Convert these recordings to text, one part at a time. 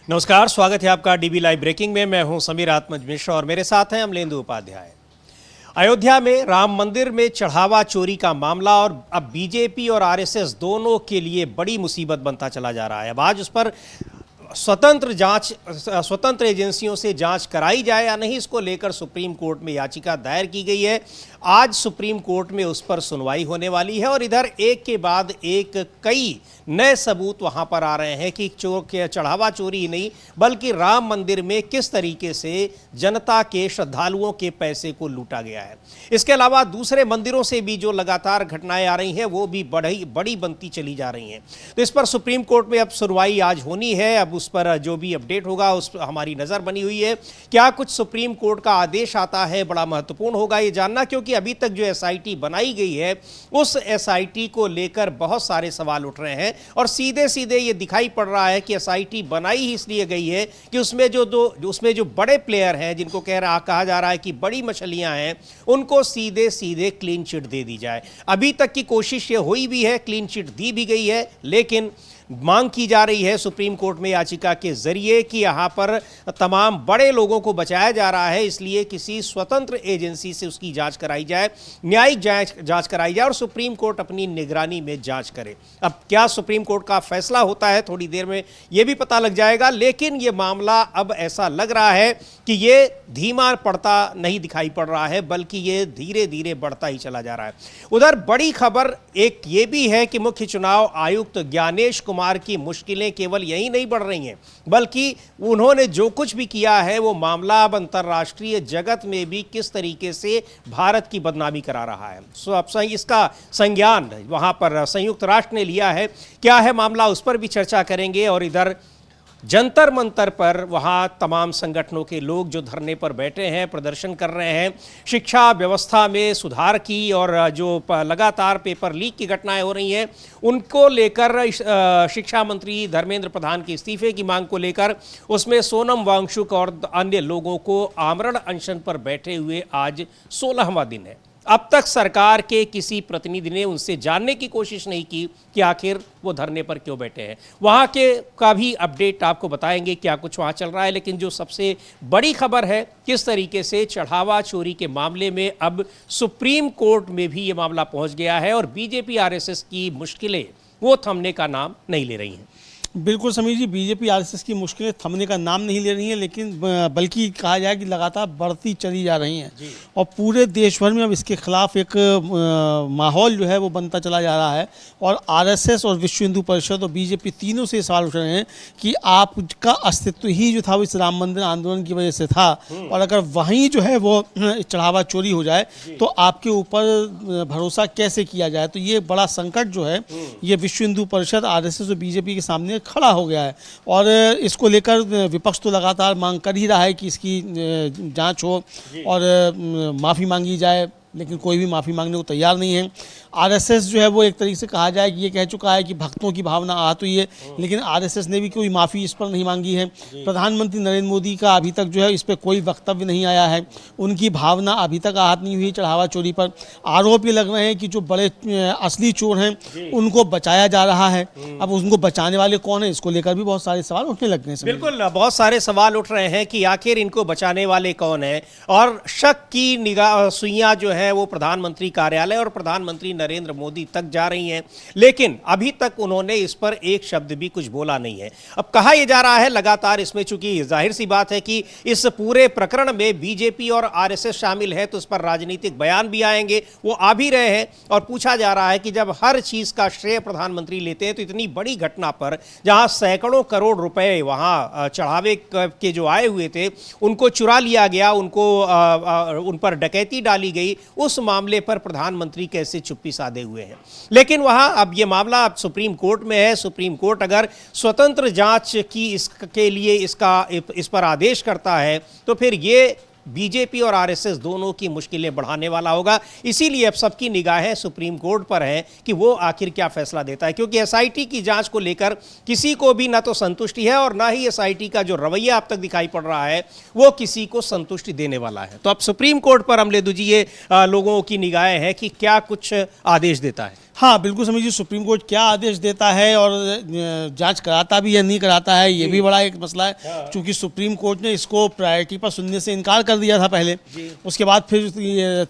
नमस्कार, स्वागत है आपका डीबी लाइव ब्रेकिंग में। मैं हूं समीर आत्मज मिश्रा और मेरे साथ हैं अमलेंदु उपाध्याय। अयोध्या में राम मंदिर में चढ़ावा चोरी का मामला और अब बीजेपी और आरएसएस दोनों के लिए बड़ी मुसीबत बनता चला जा रहा है। अब आज उस पर स्वतंत्र एजेंसियों से जांच कराई जाए या नहीं, इसको लेकर सुप्रीम कोर्ट में याचिका दायर की गई है। आज सुप्रीम कोर्ट में उस पर सुनवाई होने वाली है और इधर एक के बाद एक कई नए सबूत वहां पर आ रहे हैं कि चढ़ावा चोरी ही नहीं बल्कि राम मंदिर में किस तरीके से जनता के श्रद्धालुओं के पैसे को लूटा गया है। इसके अलावा दूसरे मंदिरों से भी जो लगातार घटनाएं आ रही हैं वो भी बड़ी बनती चली जा रही हैं। तो इस पर सुप्रीम कोर्ट में अब सुनवाई आज होनी है। अब उस पर जो भी अपडेट होगा उस पर हमारी नजर बनी हुई है। क्या कुछ सुप्रीम कोर्ट का आदेश आता है, बड़ा महत्वपूर्ण होगा ये जानना, क्योंकि अभी तक जो एसआईटी बनाई गई है उस एसआईटी को लेकर बहुत सारे सवाल उठ रहे हैं और सीधे सीधे ये दिखाई पड़ रहा है कि एसआईटी बनाई ही इसलिए गई है कि उसमें जो बड़े प्लेयर हैं, जिनको कहा जा रहा है कि बड़ी मछलियां हैं, उनको सीधे सीधे क्लीन चिट दे दी जाए। अभी तक की कोशिश ये हुई भी है, क्लीन चिट दी भी गई है, लेकिन मांग की जा रही है सुप्रीम कोर्ट में याचिका के जरिए कि यहां पर तमाम बड़े लोगों को बचाया जा रहा है, इसलिए किसी स्वतंत्र एजेंसी से उसकी जांच कराई जाए, न्यायिक जांच कराई जाए और सुप्रीम कोर्ट अपनी निगरानी में जांच करे। अब क्या सुप्रीम कोर्ट का फैसला होता है, थोड़ी देर में यह भी पता लग जाएगा, लेकिन यह मामला अब ऐसा लग रहा है कि यह धीमा पड़ता नहीं दिखाई पड़ रहा है, बल्कि यह धीरे धीरे बढ़ता ही चला जा रहा है। उधर बड़ी खबर एक ये भी है कि मुख्य चुनाव आयुक्त ज्ञानेश कुमार की मुश्किलें केवल यही नहीं बढ़ रही हैं, बल्कि उन्होंने जो कुछ भी किया है वो मामला अब अंतर्राष्ट्रीय जगत में भी किस तरीके से भारत की बदनामी करा रहा है। अब इसका संज्ञान वहां पर संयुक्त राष्ट्र ने लिया है। क्या है मामला, उस पर भी चर्चा करेंगे। और इधर जंतर मंतर पर वहाँ तमाम संगठनों के लोग जो धरने पर बैठे हैं, प्रदर्शन कर रहे हैं, शिक्षा व्यवस्था में सुधार की और जो लगातार पेपर लीक की घटनाएं हो रही हैं उनको लेकर शिक्षा मंत्री धर्मेंद्र प्रधान के इस्तीफे की मांग को लेकर उसमें सोनम वांगचुक और अन्य लोगों को आमरण अनशन पर बैठे हुए आज 16वां दिन है। अब तक सरकार के किसी प्रतिनिधि ने उनसे जानने की कोशिश नहीं की कि आखिर वो धरने पर क्यों बैठे हैं। वहाँ के का भी अपडेट आपको बताएंगे क्या कुछ वहाँ चल रहा है। लेकिन जो सबसे बड़ी खबर है, किस तरीके से चढ़ावा चोरी के मामले में अब सुप्रीम कोर्ट में भी ये मामला पहुँच गया है और बीजेपी आरएसएस की मुश्किलें वो थमने का नाम नहीं ले रही हैं। बिल्कुल समीर जी, बीजेपी आरएसएस की मुश्किलें थमने का नाम नहीं ले रही हैं, लेकिन बल्कि कहा जाए कि लगातार बढ़ती चली जा रही हैं और पूरे देश भर में अब इसके खिलाफ एक माहौल जो है वो बनता चला जा रहा है। और आरएसएस और विश्व हिंदू परिषद और बीजेपी तीनों से सवाल उठ रहे हैं कि आपका अस्तित्व ही जो था वो इस राम मंदिर आंदोलन की वजह से था और अगर वहीं जो है वो चढ़ावा चोरी हो जाए तो आपके ऊपर भरोसा कैसे किया जाए। तो ये बड़ा संकट जो है ये विश्व हिंदू परिषद, आरएसएस और बीजेपी के सामने खड़ा हो गया है और इसको लेकर विपक्ष तो लगातार मांग कर ही रहा है कि इसकी जांच हो और माफ़ी मांगी जाए, लेकिन कोई भी माफ़ी मांगने को तैयार नहीं है। आरएसएस जो है वो एक तरीके से कहा जाए कि ये कह चुका है कि भक्तों की भावना आहत हुई है, लेकिन आरएसएस ने भी कोई माफ़ी इस पर नहीं मांगी है। प्रधानमंत्री नरेंद्र मोदी का अभी तक जो है इस पर कोई वक्तव्य नहीं आया है, उनकी भावना अभी तक आहत नहीं हुई चढ़ावा चोरी पर। आरोप ये लग रहे हैं कि जो बड़े असली चोर हैं उनको बचाया जा रहा है। अब उनको बचाने वाले कौन है, इसको लेकर भी बहुत सारे सवाल उठने लग गए हैं। बिल्कुल, बहुत सारे सवाल उठ रहे हैं कि आखिर इनको बचाने वाले कौन है और शक की निगाह सुइयां जो है वो प्रधानमंत्री कार्यालय और प्रधानमंत्री नरेंद्र मोदी तक जा रही हैं, लेकिन अभी तक उन्होंने इस पर एक शब्द भी कुछ बोला नहीं है। अब कहा यह जा रहा है लगातार, इसमें चूंकि जाहिर सी बात है कि इस पूरे प्रकरण में बीजेपी और आरएसएस शामिल है तो उस पर राजनीतिक बयान भी आएंगे, वो आ भी रहे हैं। और पूछा जा रहा है कि जब हर चीज का श्रेय प्रधानमंत्री लेते हैं तो इतनी बड़ी घटना पर जहां सैकड़ों करोड़ रुपए वहां चढ़ावे के जो आए हुए थे उनको चुरा लिया गया, उन पर डकैती डाली गई, उस मामले पर प्रधानमंत्री कैसे चुप्पी साधे हुए हैं। लेकिन वहां अब यह मामला अब सुप्रीम कोर्ट में है। सुप्रीम कोर्ट अगर स्वतंत्र जांच की इसके लिए इस पर आदेश करता है तो फिर ये बीजेपी और आरएसएस दोनों की मुश्किलें बढ़ाने वाला होगा। इसीलिए अब सबकी निगाहें सुप्रीम कोर्ट पर है कि वो आखिर क्या फैसला देता है, क्योंकि एसआईटी की जांच को लेकर किसी को भी ना तो संतुष्टि है और ना ही एसआईटी का जो रवैया अब तक दिखाई पड़ रहा है वो किसी को संतुष्टि देने वाला है। तो अब सुप्रीम कोर्ट पर अमलेदु जी ये लोगों की निगाहें हैं कि क्या कुछ आदेश देता है। हाँ बिल्कुल समझिए, सुप्रीम कोर्ट क्या आदेश देता है और जांच कराता भी या नहीं कराता है, ये भी बड़ा एक मसला है। क्योंकि सुप्रीम कोर्ट ने इसको प्रायोरिटी पर सुनने से इनकार कर दिया था पहले, उसके बाद फिर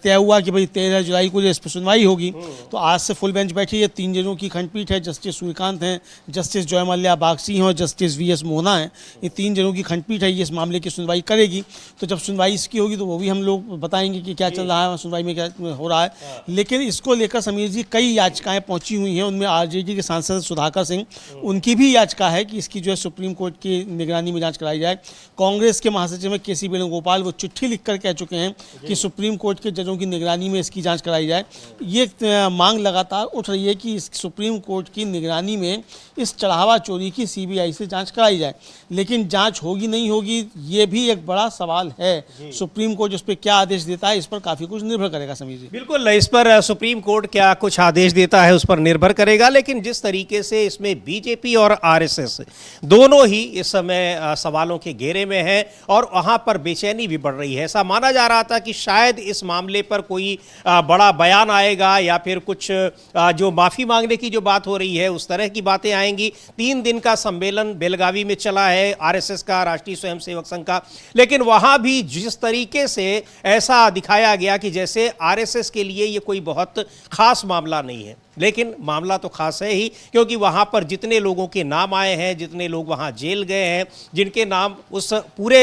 तय हुआ कि भाई 13 जुलाई को इस पर सुनवाई होगी। तो आज से फुल बेंच बैठी है, 3 जजों की खंडपीठ है, जस्टिस सूर्यकांत हैं, जस्टिस जय मल्ल्या बागसी हैं और जस्टिस वी एस मोहना हैं। ये 3 जजों की खंडपीठ है, ये इस मामले की सुनवाई करेगी। तो जब सुनवाई इसकी होगी तो वो भी हम लोग बताएंगे कि क्या चल रहा है, सुनवाई में क्या हो रहा है। लेकिन इसको लेकर समीर जी कई याचिकाएं पहुंची हुई हैं, उनमें आरजेडी के सांसद सुधाकर सिंह, उनकी भी याचिका है कि इसकी जो है सुप्रीम कोर्ट की निगरानी में जांच कराई जाए। कांग्रेस के महासचिव में केसी वेणुगोपाल वो चिट्ठी लिखकर कह चुके हैं कि सुप्रीम कोर्ट के जजों की निगरानी में इसकी जांच कराई जाए। ये मांग लगातार उठ रही है कि इस सुप्रीम कोर्ट की निगरानी में इस चढ़ावा चोरी की सीबीआई से जांच कराई जाए। लेकिन जांच होगी नहीं होगी ये भी एक बड़ा सवाल है। सुप्रीम कोर्ट इस पर क्या आदेश देता है, इस पर काफी कुछ निर्भर करेगा समीर जी। बिल्कुल, इस पर सुप्रीम कोर्ट क्या कुछ आदेश देता है उस पर निर्भर करेगा। लेकिन जिस तरीके से इसमें बीजेपी और आरएसएस दोनों ही इस समय सवालों के घेरे में हैं और वहां पर बेचैनी भी बढ़ रही है। ऐसा माना जा रहा था कि शायद इस मामले पर कोई बड़ा बयान आएगा या फिर कुछ जो माफी मांगने की जो बात हो रही है उस तरह की बातें आएंगी। 3 दिन का सम्मेलन बेलगावी में चला है आरएसएस का, राष्ट्रीय स्वयंसेवक संघ का, लेकिन वहां भी जिस तरीके से ऐसा दिखाया गया कि जैसे आरएसएस के लिए ये कोई बहुत खास मामला नहीं है। लेकिन मामला तो खास है ही, क्योंकि वहां पर जितने लोगों के नाम आए हैं, जितने लोग वहां जेल गए हैं, जिनके नाम उस पूरे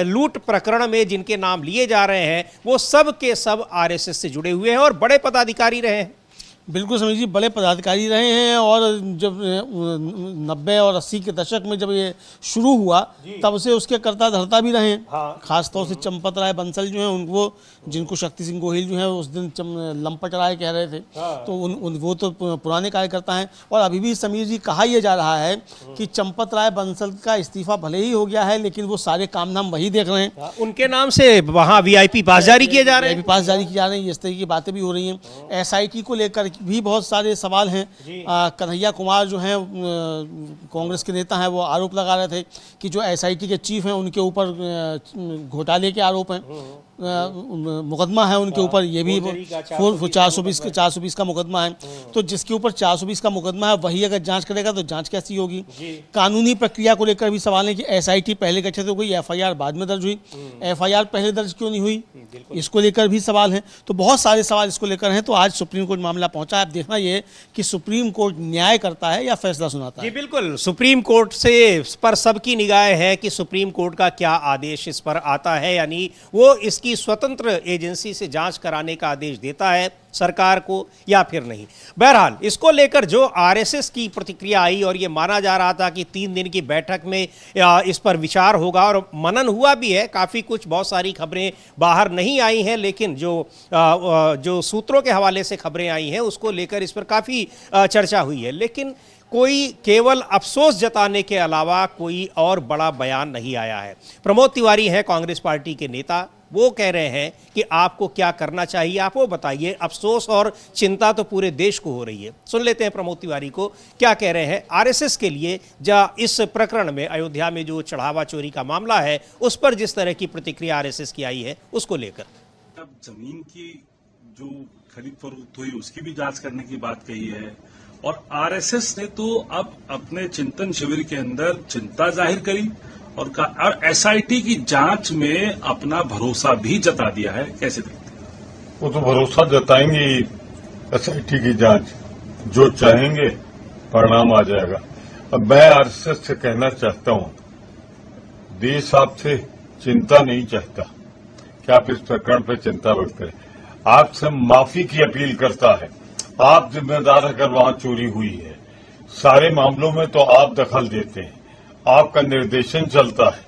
लूट प्रकरण में जिनके नाम लिए जा रहे हैं, वो सब के सब आरएसएस से जुड़े हुए हैं और बड़े पदाधिकारी रहे हैं। बिल्कुल समीर जी, बड़े पदाधिकारी रहे हैं। और जब 90 और 80 के दशक में जब ये शुरू हुआ तब से उसके करता धरता भी रहे हैं। हाँ। खासतौर से चंपत राय बंसल जो हैं उनको, जिनको शक्ति सिंह गोहिल जो हैं उस दिन लंपट राय कह रहे थे। हाँ। तो वो तो पुराने कार्यकर्ता हैं। और अभी भी समीर जी कहा यह जा रहा है कि चंपत राय बंसल का इस्तीफा भले ही हो गया है, लेकिन वो सारे काम नाम वही देख रहे हैं। उनके नाम से वहां वीआईपी पास जारी किए जा रहे हैं, पास जारी की जा रहे हैं, इस तरह की बातें भी हो रही हैं। एसआईटी को लेकर भी बहुत सारे सवाल हैं। कन्हैया कुमार जो हैं कांग्रेस के नेता हैं, वो आरोप लगा रहे थे कि जो एसआईटी के चीफ हैं उनके ऊपर घोटाले के आरोप हैं, मुकदमा है उनके ऊपर, ये भी 420 का मुकदमा है। तो जिसके ऊपर 420 का मुकदमा है वही अगर जांच करेगा तो जांच कैसी होगी। कानूनी प्रक्रिया को लेकर भी सवाल है कि एसआईटी पहले गठित हो गई, एफआईआर बाद में दर्ज हुई, एफआईआर पहले दर्ज क्यों नहीं हुई, इसको लेकर भी सवाल है। तो बहुत सारे सवाल इसको लेकर हैं। तो आज सुप्रीम कोर्ट मामला पहुंचा है। अब देखना ये कि सुप्रीम कोर्ट न्याय करता है या फैसला सुनाता है। जी बिल्कुल, सुप्रीम कोर्ट से इस पर सबकी निगाह है कि सुप्रीम कोर्ट का क्या आदेश इस पर आता है, यानी वो इसकी स्वतंत्र एजेंसी से जांच कराने का आदेश देता है सरकार को या फिर नहीं। बहरहाल इसको लेकर जो आरएसएस की प्रतिक्रिया आई और ये माना जा रहा था कि 3 दिन की बैठक में इस पर विचार होगा और मनन हुआ भी है। काफ़ी कुछ बहुत सारी खबरें बाहर नहीं आई हैं, लेकिन जो सूत्रों के हवाले से खबरें आई हैं उसको लेकर इस पर काफ़ी चर्चा हुई है। लेकिन कोई केवल अफसोस जताने के अलावा कोई और बड़ा बयान नहीं आया है। प्रमोद तिवारी हैं कांग्रेस पार्टी के नेता, वो कह रहे हैं कि आपको क्या करना चाहिए आप वो बताइए। अफसोस और चिंता तो पूरे देश को हो रही है। सुन लेते हैं प्रमोद तिवारी को क्या कह रहे हैं आरएसएस के लिए इस प्रकरण में, अयोध्या में जो चढ़ावा चोरी का मामला है उस पर जिस तरह की प्रतिक्रिया आरएसएस की आई है उसको लेकर। अब जमीन की जो खरीद फरोख्त हुई उसकी भी जांच करने की बात कही है और आरएसएस ने तो अब अपने चिंतन शिविर के अंदर चिंता जाहिर करी और एसआईटी की जांच में अपना भरोसा भी जता दिया है। कैसे देखते हैं? वो तो भरोसा जताएंगे ही। एसआईटी की जांच जो चाहेंगे परिणाम आ जाएगा। अब मैं आरएसएस से कहना चाहता हूं, देश आपसे चिंता नहीं चाहता कि आप इस प्रकरण पर चिंता व्यक्त करें। आपसे माफी की अपील करता है। आप जिम्मेदार अगर वहां चोरी हुई है, सारे मामलों में तो आप दखल देते हैं, आपका निर्देशन चलता है।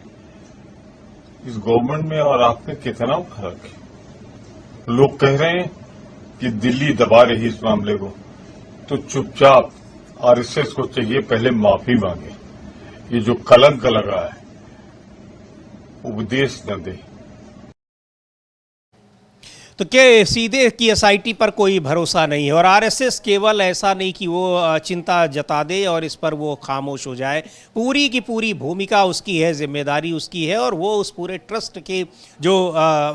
इस गवर्नमेंट में और आप में कितना फर्क है। लोग कह रहे हैं कि दिल्ली दबा रही इस मामले को, तो चुपचाप आरएसएस को चाहिए पहले माफी मांगे। ये जो कलंक लगा है उपदेश न दे। तो क्या सीधे की एसआईटी पर कोई भरोसा नहीं है और आरएसएस केवल ऐसा नहीं कि वो चिंता जता दे और इस पर वो खामोश हो जाए, पूरी की पूरी भूमिका उसकी है, जिम्मेदारी उसकी है और वो उस पूरे ट्रस्ट के जो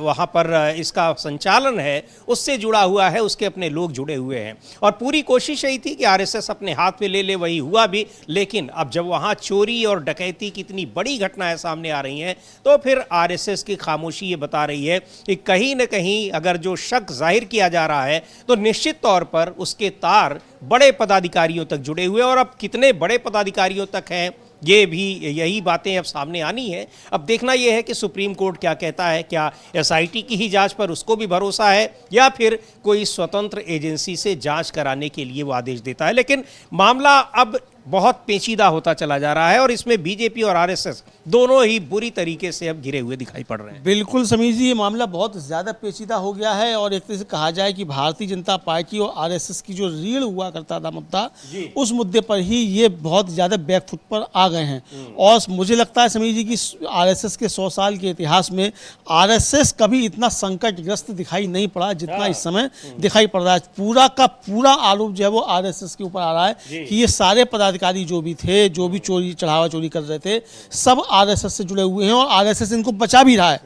वहाँ पर इसका संचालन है उससे जुड़ा हुआ है, उसके अपने लोग जुड़े हुए हैं और पूरी कोशिश यही थी कि आरएसएस अपने हाथ में ले ले, वही हुआ भी। लेकिन अब जब वहाँ चोरी और डकैती की इतनी बड़ी घटनाएं सामने आ रही हैं तो फिर आरएसएस की खामोशी ये बता रही है कि कहीं न कहीं अगर जो शक जाहिर किया जा रहा है तो निश्चित तौर पर उसके तार बड़े पदाधिकारियों तक जुड़े हुए और अब कितने बड़े पदाधिकारियों तक हैं ये भी, यही बातें अब सामने आनी है। अब देखना यह है कि सुप्रीम कोर्ट क्या कहता है, क्या एसआईटी की ही जांच पर उसको भी भरोसा है या फिर कोई स्वतंत्र एजेंसी से जांच कराने के लिए वो आदेश देता है। लेकिन मामला अब बहुत पेचीदा होता चला जा रहा है और इसमें बीजेपी और आरएसएस दोनों ही बुरी तरीके से अब घिरे हुए दिखाई पड़ रहे हैं। बिल्कुल समीर जी, ये मामला बहुत ज़्यादा पेचीदा हो गया है और एक तरह से कहा जाए कि भारतीय जनता पार्टी और आरएसएस की जो रीढ़ हुआ करता था मुद्दा, उस मुद्दे पर ही ये बहुत ज़्यादा बैकफुट पर आ गए हैं। और मुझे लगता है समीर जी कि आरएसएस के 100 साल के इतिहास में आरएसएस कभी इतना संकटग्रस्त दिखाई नहीं पड़ा जितना इस समय दिखाई पड़ रहा है। पूरा का पूरा आरोप जो है वो आरएसएस के ऊपर आ रहा है कि ये सारे पदाधिकारी जो भी थे, जो भी चोरी चढ़ावा चोरी कर रहे थे, सब आरएसएस से जुड़े हुए हैं और आरएसएस इनको बचा भी रहा है,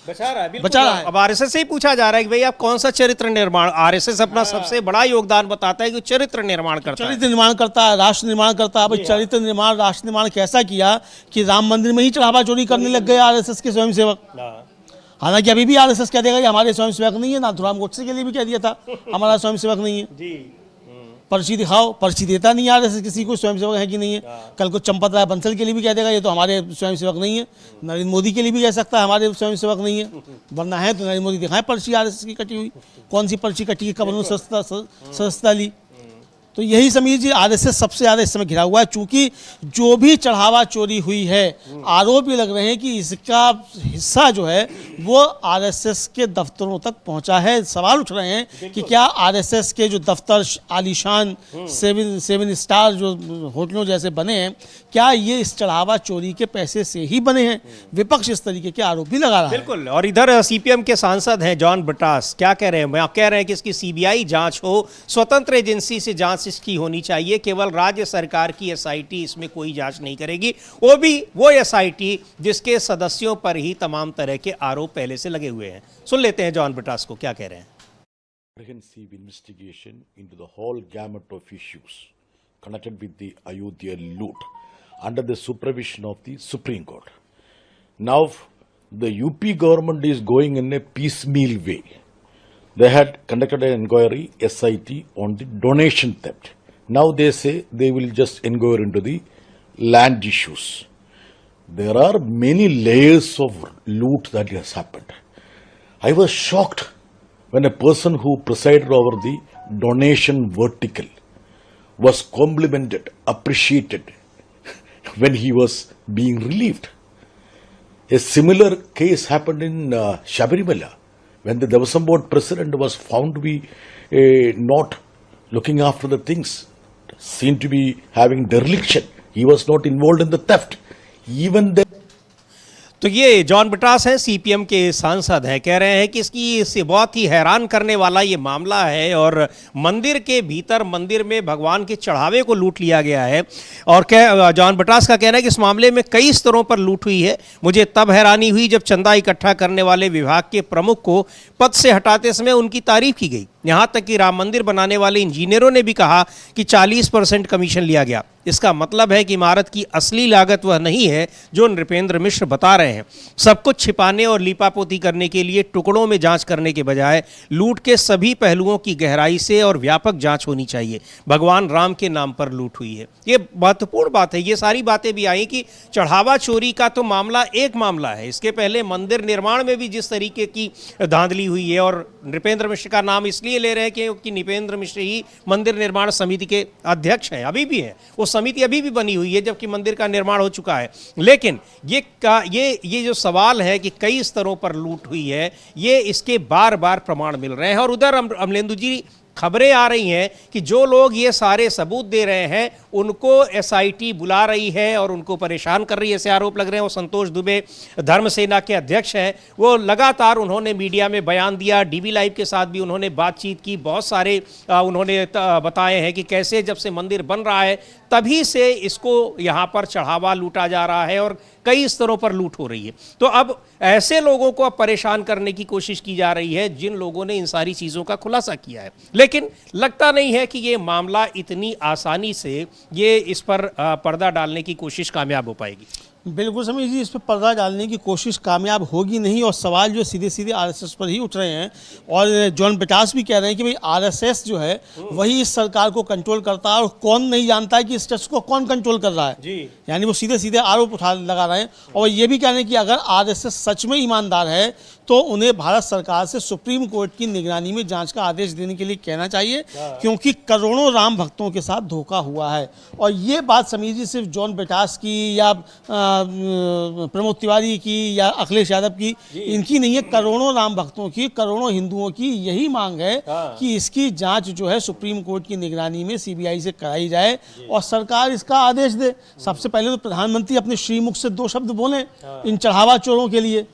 बचा रहा है। है। अब आरएसएस से ही पूछा जा रहा है कि भाई आप कौन सा चरित्र निर्माण, आरएसएस अपना सबसे बड़ा योगदान बताता है कि चरित्र निर्माण करता है, चरित्र निर्माण करता है, राष्ट्र निर्माण करता है। भाई चरित्र निर्माण, राष्ट्र निर्माण कैसा किया कि राम मंदिर में ही चढ़ावा चोरी करने लग गए आरएसएस के स्वयंसेवक। हालांकि अभी भी आरएसएस कह देगा कि हमारे स्वयंसेवक नहीं है, नाथुराम गोडसे के लिए भी कह दिया था हमारा स्वयंसेवक नहीं है। पर्ची दिखाओ, पर्ची देता नहीं आरएसएस किसी को स्वयंसेवक है कि नहीं है। कल को चंपत राय बंसल के लिए भी कह देगा ये तो हमारे स्वयंसेवक नहीं है। नरेंद्र मोदी के लिए भी कह सकता है हमारे स्वयंसेवक नहीं है, वरना है तो नरेंद्र मोदी दिखाएं पर्ची आरएसएस की कटी हुई, कौन सी पर्ची कटी है, कब उन्होंने सस्ता ली। तो यही समीर जी, आरएसएस सबसे ज़्यादा इस समय घिरा हुआ है, चूंकि जो भी चढ़ावा चोरी हुई है आरोप ये लग रहे हैं कि इसका हिस्सा जो है वो आरएसएस के दफ्तरों तक पहुंचा है। सवाल उठ रहे हैं कि क्या आरएसएस के जो दफ्तर आलीशान 7 स्टार जो होटलों जैसे बने हैं, क्या ये इस चढ़ावा चोरी के पैसे से ही बने हैं? विपक्ष इस तरीके के आरोप भी लगा रहा है। बिल्कुल। और इधर सीपीएम के सांसद हैं जॉन ब्रिटास, क्या कह रहे हैं? कह रहे हैं कि इसकी सीबीआई जांच हो, स्वतंत्र एजेंसी से जांच इसकी होनी चाहिए, केवल राज्य सरकार की एसआईटी इसमें कोई जांच नहीं करेगी, वो भी वो एसआईटी जिसके सदस्यों पर ही तमाम तरह के आरोप पहले से लगे हुए हैं। सुन लेते हैं जॉन ब्रिटास को, क्या कह रहे हैं। Comprehensive investigation into the whole gamut of issues connected with the Ayodhya loot under the supervision of the Supreme Court. Now, the UP government is going in a piecemeal way. They had conducted an inquiry, SIT, on the donation theft. Now they say they will just inquire into the land issues. There are many layers of loot that has happened. I was shocked when a person who presided over the donation vertical was complimented, appreciated when he was being relieved. A similar case happened in Shabarimala, when the Devasam Board president was found to be not looking after the things, seemed to be having dereliction. He was not involved in the theft. Even then, तो ये John Brittas हैं, CPM के सांसद हैं, कह रहे हैं कि इससे बहुत ही हैरान करने वाला ये मामला है और मंदिर के भीतर, मंदिर में भगवान के चढ़ावे को लूट लिया गया है। और जॉन ब्रिटास का कहना है कि इस मामले में कई स्तरों पर लूट हुई है। मुझे तब हैरानी हुई जब चंदा इकट्ठा करने वाले विभाग के प्रमुख को पद से हटाते समय उनकी तारीफ की गई। यहाँ तक कि राम मंदिर बनाने वाले इंजीनियरों ने भी कहा कि 40% कमीशन लिया गया। इसका मतलब है कि इमारत की असली लागत वह नहीं है जो नृपेंद्र मिश्र बता रहे हैं। सब कुछ छिपाने और लीपापोती करने के लिए टुकड़ों में जांच करने के बजाय लूट के सभी पहलुओं की गहराई से और व्यापक जांच होनी चाहिए। भगवान राम के नाम पर लूट हुई है, ये महत्वपूर्ण बात है। ये सारी बातें भी आई कि चढ़ावा चोरी का तो मामला एक मामला है, इसके पहले मंदिर निर्माण में भी जिस तरीके की धांधली हुई है, और नृपेंद्र मिश्र का नाम इसलिए ले रहे हैं क्योंकि नृपेंद्र मिश्र ही मंदिर निर्माण समिति के अध्यक्ष हैं, अभी भी हैं। वो समिति अभी भी बनी हुई है जबकि मंदिर का निर्माण हो चुका है। लेकिन ये जो सवाल है कि कई स्तरों पर लूट हुई है, ये इसके बार बार प्रमाण मिल रहे हैं। और उधर अमलेंदु जी खबरें आ रही हैं कि जो लोग ये सारे सबूत दे रहे हैं उनको एसआईटी बुला रही है और उनको परेशान कर रही है, ऐसे आरोप लग रहे हैं। वो संतोष दुबे धर्म सेना के अध्यक्ष हैं, वो लगातार उन्होंने मीडिया में बयान दिया, डीवी लाइव के साथ भी उन्होंने बातचीत की, बहुत सारे उन्होंने बताए हैं कि कैसे जब से मंदिर बन रहा है तभी से इसको यहाँ पर चढ़ावा लूटा जा रहा है और कई स्तरों पर लूट हो रही है। तो अब ऐसे लोगों को अब परेशान करने की कोशिश की जा रही है जिन लोगों ने इन सारी चीज़ों का खुलासा किया है, लेकिन लगता नहीं है कि ये मामला इतनी आसानी से ये इस पर पर्दा डालने की कोशिश कामयाब हो पाएगी। बिल्कुल समीर जी, इस पर पर्दा डालने की कोशिश कामयाब होगी नहीं और सवाल जो सीधे सीधे आरएसएस पर ही उठ रहे हैं। और जॉन ब्रिटास भी कह रहे हैं कि भाई आरएसएस जो है वही इस सरकार को कंट्रोल करता है और कौन नहीं जानता है कि इस ट्रस्ट को कौन कंट्रोल कर रहा है जी। यानी वो सीधे सीधे आरोप लगा रहे हैं और ये भी कह रहे हैं कि अगर आरएसएस सच में ईमानदार है तो उन्हें भारत सरकार से सुप्रीम कोर्ट की निगरानी में जांच का आदेश देने के लिए कहना चाहिए, क्योंकि करोड़ों राम भक्तों के साथ धोखा हुआ है। और ये बात समीर जी सिर्फ जॉन ब्रिटास की या प्रमोद तिवारी की या अखिलेश यादव की, इनकी नहीं है, करोड़ों राम भक्तों की, करोड़ों हिंदुओं की यही मांग है कि इसकी जांच जो है सुप्रीम कोर्ट की निगरानी में सीबीआई से कराई जाए और सरकार इसका आदेश दे। सबसे पहले तो प्रधानमंत्री अपने श्रीमुख से 2 शब्द बोले इन चढ़ावा चोरों के लिए,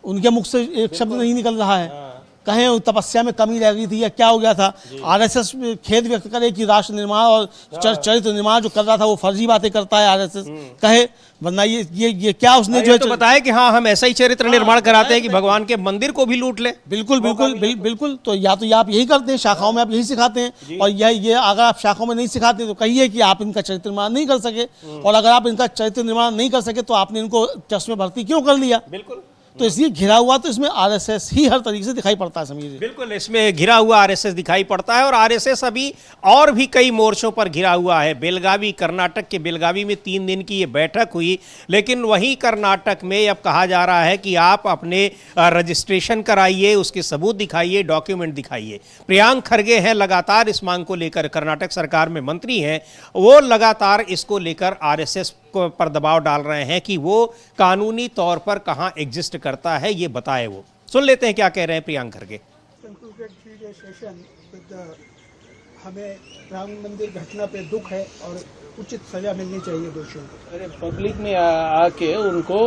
उनके मुख से एक शब्द नहीं निकल रहा है। कहें तपस्या में कमी रह गई थी या क्या हो गया था। आरएसएस खेद व्यक्त करे कि राष्ट्र निर्माण और चरित्र निर्माण जो कर रहा था वो फर्जी बातें करता है आरएसएस, कहे, वरना ये क्या उसने जो है तो बताया कि हाँ हम ऐसा ही चरित्र निर्माण कराते हैं कि भगवान के मंदिर को भी लूट ले। बिल्कुल बिल्कुल बिल्कुल। तो आप यही करते हैं, शाखाओं में आप यही सिखाते हैं और ये अगर आप शाखाओं में नहीं सिखाते तो कहिए कि आप इनका चरित्र निर्माण नहीं कर सके, और अगर आप इनका चरित्र निर्माण नहीं कर सके तो आपने इनको ट्रस्ट में भर्ती क्यों कर लिया। बिल्कुल, तो इसलिए घिरा हुआ तो इसमें आरएसएस ही हर तरीके से दिखाई पड़ता है समीर जी। बिल्कुल, इसमें घिरा हुआ आरएसएस दिखाई पड़ता है और आरएसएस अभी और भी कई मोर्चों पर घिरा हुआ है। बेलगावी, कर्नाटक के बेलगावी में 3 दिन की ये बैठक हुई, लेकिन वहीं कर्नाटक में अब कहा जा रहा है कि आप अपने रजिस्ट्रेशन कराइए, उसके सबूत दिखाइए, डॉक्यूमेंट दिखाइए। प्रियांक खरगे हैं लगातार इस मांग को लेकर, कर्नाटक सरकार में मंत्री हैं, वो लगातार इसको लेकर आरएसएस पर दबाव डाल रहे हैं कि वो कानूनी तौर पर कहां एग्जिस्ट करता है ये बताए। वो सुन लेते हैं क्या कह रहे हैं प्रियांक खरगे। हमें राम मंदिर घटना पे दुख है और उचित सजा मिलनी चाहिए दोषियों को। अरे पब्लिक में आके उनको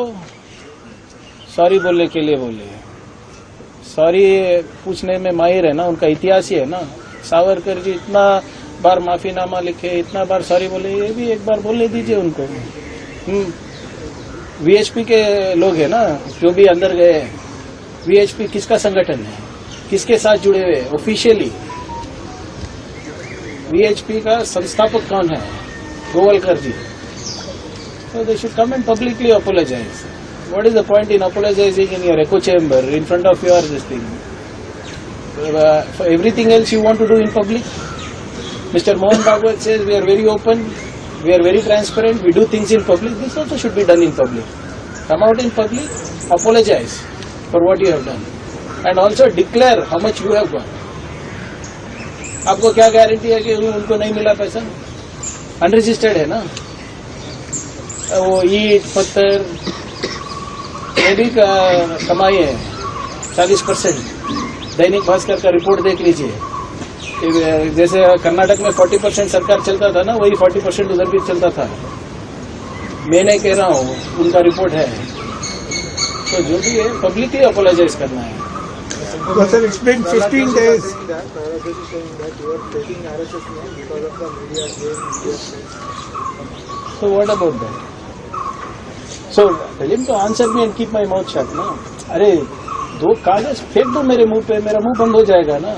सॉरी बोलने के लिए बोले, सॉरी पूछने में माहिर है ना, उनका इतिहास ही है ना। सावरकर जी इतना बार माफीनामा लिखे, इतना बार सॉरी बोले, ये भी एक बार बोलने दीजिए उनको। वीएचपी के लोग हैं ना जो भी अंदर गए। वीएचपी किसका संगठन है, किसके साथ जुड़े हुए ऑफिशियली? वीएचपी का संस्थापक कौन है? गोवलकर जी। So they should come and publicly apologize. What is the point in apologizing in your echo chamber in front of your this thing? For everything else you want to do in public? Mr. Mohan Bhagwat says we are very open, we are very transparent, we do things in public. This also should be done in public. Come out in public, apologize for what you have done, and also declare how much you have got. आपको क्या guarantee है कि उनको नहीं मिला पैसा? Unregistered है ना वो। ईट पत्थर ये भी कमाई है 40%। दैनिक भास्कर का रिपोर्ट देख लीजिए। जैसे कर्नाटक में 40% सरकार चलता था ना, वही 40% उधर भी चलता था। मैं नहीं कह रहा हूँ, उनका रिपोर्ट है। तो जो भी है पब्लिकली अपोलोजाइज करना है। Sir, it's been 15 days. So what about that? So tell him to answer me and keep my mouth shut ना। अरे 2 कागज फेंक दो मेरे मुंह पे, मेरा मुंह बंद हो जाएगा ना।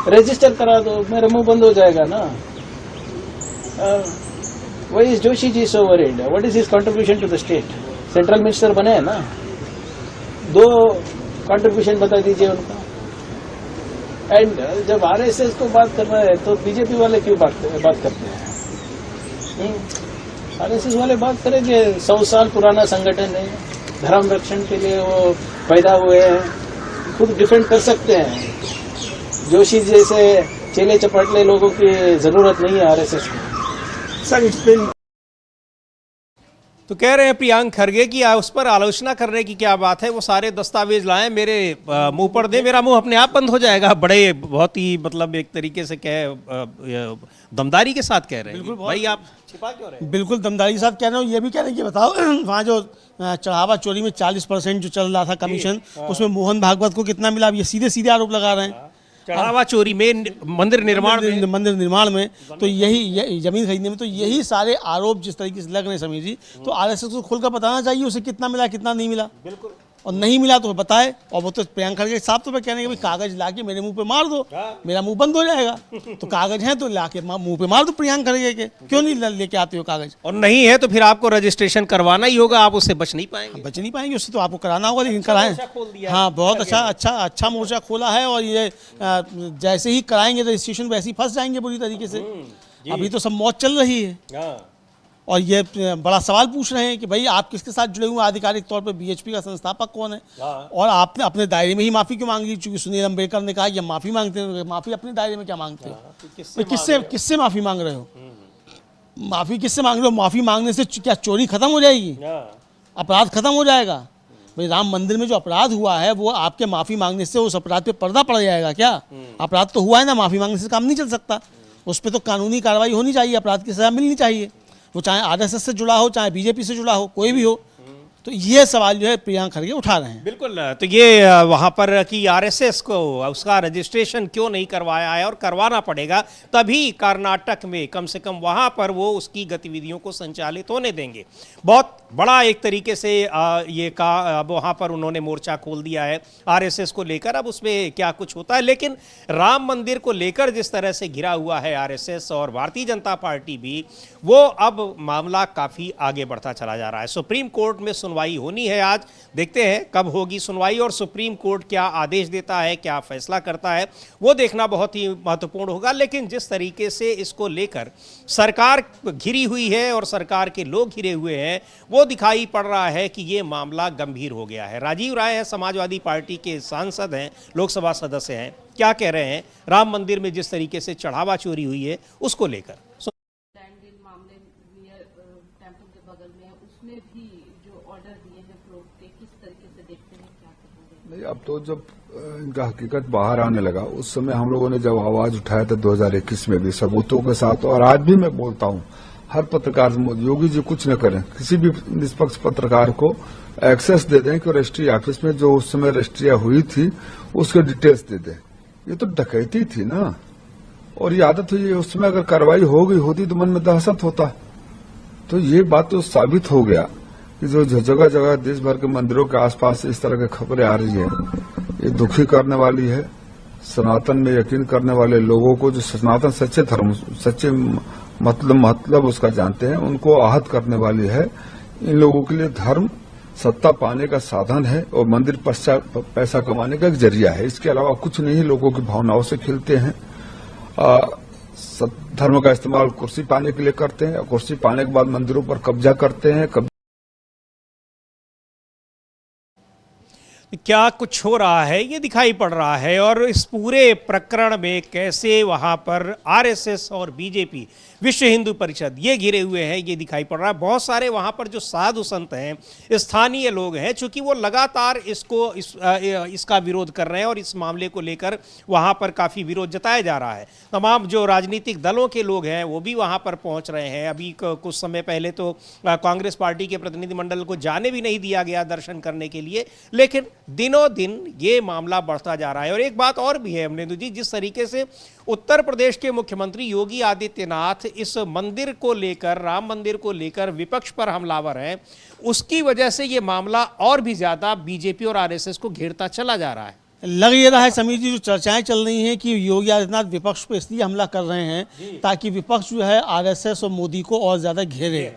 रजिस्टर करा दो, मेरा मुंह बंद हो जाएगा ना। Why is Joshi ji so worried? What is his contribution to the state? Central minister बने हैं ना, 2 कंट्रीब्यूशन बता दीजिए उनका। एंड जब आरएसएस को बात करना है तो बीजेपी वाले क्यों बात करते हैं? आरएसएस वाले बात करेंगे, 100 साल पुराना संगठन है, धर्म रक्षण के लिए वो पैदा हुए हैं, खुद डिफेंड कर सकते हैं। जोशी जैसे चेले चपाटले लोगों की जरूरत नहीं है आरएसएस को। Sir, it's been तो कह रहे हैं प्रियंक खरगे की उस पर आलोचना करने की क्या बात है, वो सारे दस्तावेज लाएं मेरे मुंह पर दे, मेरा मुंह अपने आप बंद हो जाएगा। बड़े बहुत ही मतलब एक तरीके से दमदारी के साथ कह रहे हैं। भाई आप छिपा क्यों रहे हैं? बिल्कुल दमदारी के साथ कह रहे हो। ये भी कह रहे हैं कि बताओ वहाँ जो चढ़ावा चोरी में 40% जो चल रहा था कमीशन, उसमें मोहन भागवत को कितना मिला? अब ये सीधे सीधे आरोप लगा रहे हैं चढ़ावा चोरी में, मंदिर निर्माण में, तो यही जमीन खरीदने में, तो यही सारे आरोप जिस तरीके से लग रहे हैं समीर जी, तो आरएसएस को खुलकर बताना चाहिए उसे कितना मिला कितना नहीं मिला। बिल्कुल, और नहीं मिला तो बताए। और वो तो प्रियंक खरगे साहब तो कह रहे हैं कि कागज लाके मेरे मुंह पे मार दो, मेरा मुंह बंद हो जाएगा। तो कागज है तो लाके मुंह पे मार दो प्रियंक खरगे के, क्यों नहीं लेके आते हो कागज? और नहीं है तो फिर आपको रजिस्ट्रेशन करवाना ही होगा, आप उससे बच नहीं पाएंगे। बच नहीं पाएंगे, उससे तो आपको कराना होगा, लेकिन कराएं। हाँ, बहुत अच्छा मोर्चा खोला है। और ये जैसे ही कराएंगे रजिस्ट्रेशन वैसे ही फंस जाएंगे बुरी तरीके से। अभी तो सब मौत चल रही है। और ये बड़ा सवाल पूछ रहे हैं कि भाई आप किसके साथ जुड़े हुए हैं? आधिकारिक तौर पर बीएचपी का संस्थापक कौन है? और आपने अपने दायरे में ही माफी क्यों मांगी? चूंकि सुनील अम्बेडकर ने कहा कि हम माफी मांगते हैं, माफी अपने दायरे में क्या मांगते हो? किससे माफी मांग रहे हो? माफी किससे मांग रहे हो? माफी मांगने से क्या चोरी खत्म हो जाएगी? अपराध खत्म हो जाएगा? भाई राम मंदिर में जो अपराध हुआ है वो आपके माफी मांगने से उस अपराध पे पर्दा पड़ जाएगा क्या? अपराध तो हुआ है ना, माफी मांगने से काम नहीं चल सकता। उस पर तो कानूनी कार्रवाई होनी चाहिए, अपराध की सजा मिलनी चाहिए, वो चाहे आरएसएस से जुड़ा हो चाहे बीजेपी से जुड़ा हो, कोई भी हो। तो ये सवाल जो है प्रियंक खरगे उठा रहे हैं। बिल्कुल, तो ये वहां पर कि आरएसएस को उसका रजिस्ट्रेशन क्यों नहीं करवाया है, और करवाना पड़ेगा तभी कर्नाटक में कम से कम वहां पर वो उसकी गतिविधियों को संचालित होने देंगे। बहुत बड़ा एक तरीके से ये का अब वहाँ पर उन्होंने मोर्चा खोल दिया है आरएसएस को लेकर। अब उसमें क्या कुछ होता है, लेकिन राम मंदिर को लेकर जिस तरह से घिरा हुआ है आरएसएस और भारतीय जनता पार्टी भी, वो अब मामला काफ़ी आगे बढ़ता चला जा रहा है। सुप्रीम कोर्ट में सुनवाई होनी है आज, देखते हैं कब होगी सुनवाई और सुप्रीम कोर्ट क्या आदेश देता है, क्या फैसला करता है, वो देखना बहुत ही महत्वपूर्ण होगा। लेकिन जिस तरीके से इसको लेकर सरकार घिरी हुई है और सरकार के लोग घिरे हुए हैं, वो दिखाई पड़ रहा है कि ये मामला गंभीर हो गया है। राजीव राय है, समाजवादी पार्टी के सांसद हैं, लोकसभा सदस्य हैं, क्या कह रहे हैं राम मंदिर में जिस तरीके से चढ़ावा चोरी हुई है उसको लेकर? मामले टेम्पल के बगल में उसमें भी जो ऑर्डर दिए हैं फ्लोट के, किस तरीके से देखते हैं, क्या कहेंगे? नहीं, अब तो जब इनका हकीकत बाहर आने लगा, उस समय हम लोगों ने जब आवाज उठाया था 2021 में भी सबूतों के साथ, और आज भी मैं बोलता हूं हर पत्रकार, योगी जी कुछ न करें, किसी भी निष्पक्ष पत्रकार को एक्सेस दे दें कि रजिस्ट्री ऑफिस में जो उस समय रजिस्ट्रिया हुई थी उसके डिटेल्स दे दें। ये तो डकैती थी ना, और ये आदत हुई, उस समय अगर कार्रवाई हो गई होती तो मन में दहशत होता। तो ये बात तो साबित हो गया कि जो जगह जगह देश भर के मंदिरों के आसपास इस तरह की खबरें आ रही है, ये दुखी करने वाली है। सनातन में यकीन करने वाले लोगों को, जो सनातन सच्चे धर्म, सच्चे मतलब उसका जानते हैं, उनको आहत करने वाली है। इन लोगों के लिए धर्म सत्ता पाने का साधन है और मंदिर पैसा कमाने का एक जरिया है, इसके अलावा कुछ नहीं। लोगों की भावनाओं से खेलते हैं, धर्म का इस्तेमाल कुर्सी पाने के लिए करते हैं, और कुर्सी पाने के बाद मंदिरों पर कब्जा करते हैं। क्या कुछ हो रहा है ये दिखाई पड़ रहा है, और इस पूरे प्रकरण में कैसे वहां पर आरएसएस और बीजेपी, विश्व हिंदू परिषद, ये घिरे हुए हैं, ये दिखाई पड़ रहा है। बहुत सारे वहां पर जो साधु संत हैं, स्थानीय लोग हैं, चूंकि वो लगातार इसका विरोध कर रहे हैं और इस मामले को लेकर वहां पर काफ़ी विरोध जताया जा रहा है। तमाम जो राजनीतिक दलों के लोग हैं वो भी वहां पर पहुंच रहे हैं। अभी कुछ समय पहले तो कांग्रेस पार्टी के प्रतिनिधिमंडल को जाने भी नहीं दिया गया दर्शन करने के लिए, लेकिन दिनों दिन ये मामला बढ़ता जा रहा है। और एक बात और भी है अमरेंदु जी, जिस तरीके से उत्तर प्रदेश के मुख्यमंत्री योगी आदित्यनाथ इस मंदिर को लेकर, राम मंदिर को लेकर विपक्ष पर हमलावर हैं, उसकी वजह से ये मामला और भी ज्यादा बीजेपी और आरएसएस को घेरता चला जा रहा है। लग ये रहा है समीर जी, जो चर्चाएं चल रही हैं कि योगी आदित्यनाथ विपक्ष पर इसलिए हमला कर रहे हैं ताकि विपक्ष जो है आरएसएस और मोदी को और ज्यादा घेरे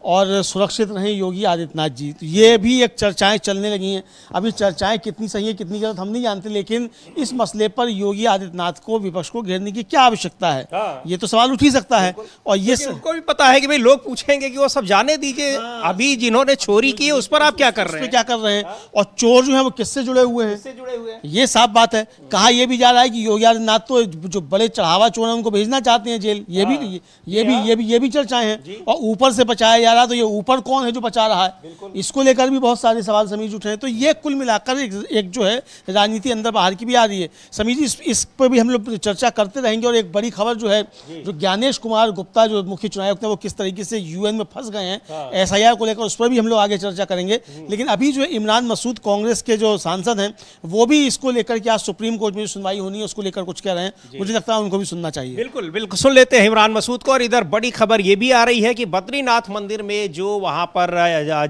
और सुरक्षित रहें योगी आदित्यनाथ जी। तो ये भी एक चर्चाएं चलने लगी हैं। अभी चर्चाएं कितनी सही है कितनी गलत हम नहीं जानते, लेकिन इस मसले पर योगी आदित्यनाथ को, विपक्ष को घेरने की क्या आवश्यकता है, ये तो सवाल उठ ही सकता है। और ये उनको भी पता है कि भाई लोग पूछेंगे कि वो सब जाने दीजिए, अभी जिन्होंने चोरी की है उस पर आप क्या कर रहे हैं, और चोर जो है वो किससे जुड़े हुए हैं, ये साफ बात है। कहा यह भी जा रहा है कि योगी आदित्यनाथ तो जो बड़े चढ़ावा चोर हैं उनको भेजना चाहते हैं जेल, ये भी चर्चाएं हैं। और ऊपर से बचाया जा रहा है तो ये ऊपर कौन है जो बचा रहा है, इसको लेकर भी बहुत सारे सवाल समीर जी उठ रहे हैं। तो ये कुल मिलाकर एक जो है राजनीति अंदर बाहर की भी आ रही है। समीर जी इस पर भी हम लोग चर्चा करते रहेंगे। और एक बड़ी खबर जो है, जो ज्ञानेश कुमार गुप्ता जो मुख्य चुनाव आयुक्त है, वो किस तरीके से यूएन में फंस गए हैं SIR को लेकर, उस पर भी हम लोग आगे चर्चा करेंगे। लेकिन अभी जो इमरान मसूद कांग्रेस के जो सांसद हैं, वो भी इसको लेकर के आज सुप्रीम कोर्ट में सुनवाई होनी है, उसको लेकर कुछ कह रहे हैं। मुझे लगता है उनको भी सुनना चाहिए। बिल्कुल बिल्कुल सुन लेते हैं इमरान मसूद को। और इधर बड़ी खबर ये भी आ रही है कि बद्रीनाथ मंदिर में जो वहाँ पर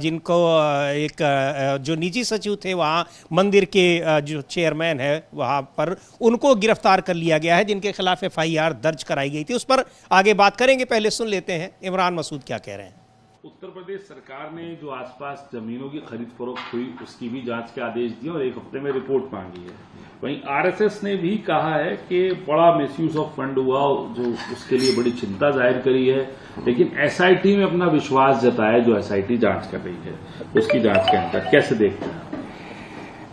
जिनको एक जो निजी सचिव थे वहाँ मंदिर के जो चेयरमैन है वहाँ पर, उनको गिरफ्तार कर लिया गया है, जिनके खिलाफ FIR दर्ज कराई गई थी। उस पर आगे बात करेंगे, पहले सुन लेते हैं इमरान मसूद क्या कह रहे हैं। उत्तर प्रदेश सरकार ने जो आसपास जमीनों की खरीद फरोख्त हुई उसकी भी जांच के आदेश दिए और 1 हफ्ते में रिपोर्ट मांगी है। वहीं RSS ने भी कहा है कि बड़ा मिसयूज ऑफ फंड हुआ, जो उसके लिए बड़ी चिंता जाहिर करी है। लेकिन SIT में अपना विश्वास जताया, जो SIT जांच कर रही है उसकी जांच के अंदर कैसे देखते हैं?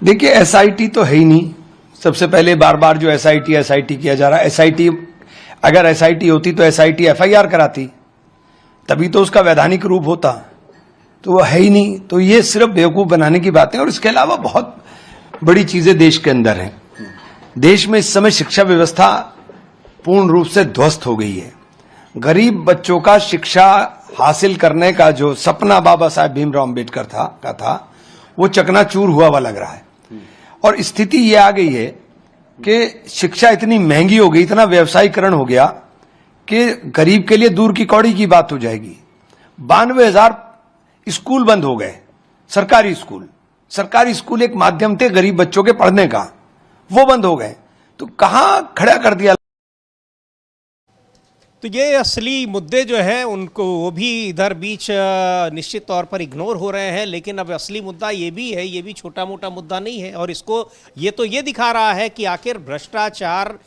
देखिए, SIT तो है ही नहीं। सबसे पहले बार बार जो SIT किया जा रहा है, SIT अगर SIT होती तो SIT FIR कराती, तभी तो उसका वैधानिक रूप होता। तो वो है ही नहीं। तो ये सिर्फ बेवकूफ बनाने की बातें। और इसके अलावा बहुत बड़ी चीजें देश के अंदर हैं। देश में इस समय शिक्षा व्यवस्था पूर्ण रूप से ध्वस्त हो गई है। गरीब बच्चों का शिक्षा हासिल करने का जो सपना बाबा साहेब भीमराव अम्बेडकर का था वो चकनाचूर हुआ लग रहा है। और स्थिति ये आ गई है कि शिक्षा इतनी महंगी हो गई, इतना व्यवसायीकरण हो गया कि गरीब के लिए दूर की कौड़ी की बात हो जाएगी। 92,000 स्कूल बंद हो गए, सरकारी स्कूल एक माध्यम थे गरीब बच्चों के पढ़ने का, वो बंद हो गए। तो कहां खड़ा कर दिया। तो ये असली मुद्दे जो है उनको वो भी इधर बीच निश्चित तौर पर इग्नोर हो रहे हैं। लेकिन अब असली मुद्दा ये भी है, ये भी छोटा मोटा मुद्दा नहीं है। और इसको ये दिखा रहा है कि आखिर भ्रष्टाचार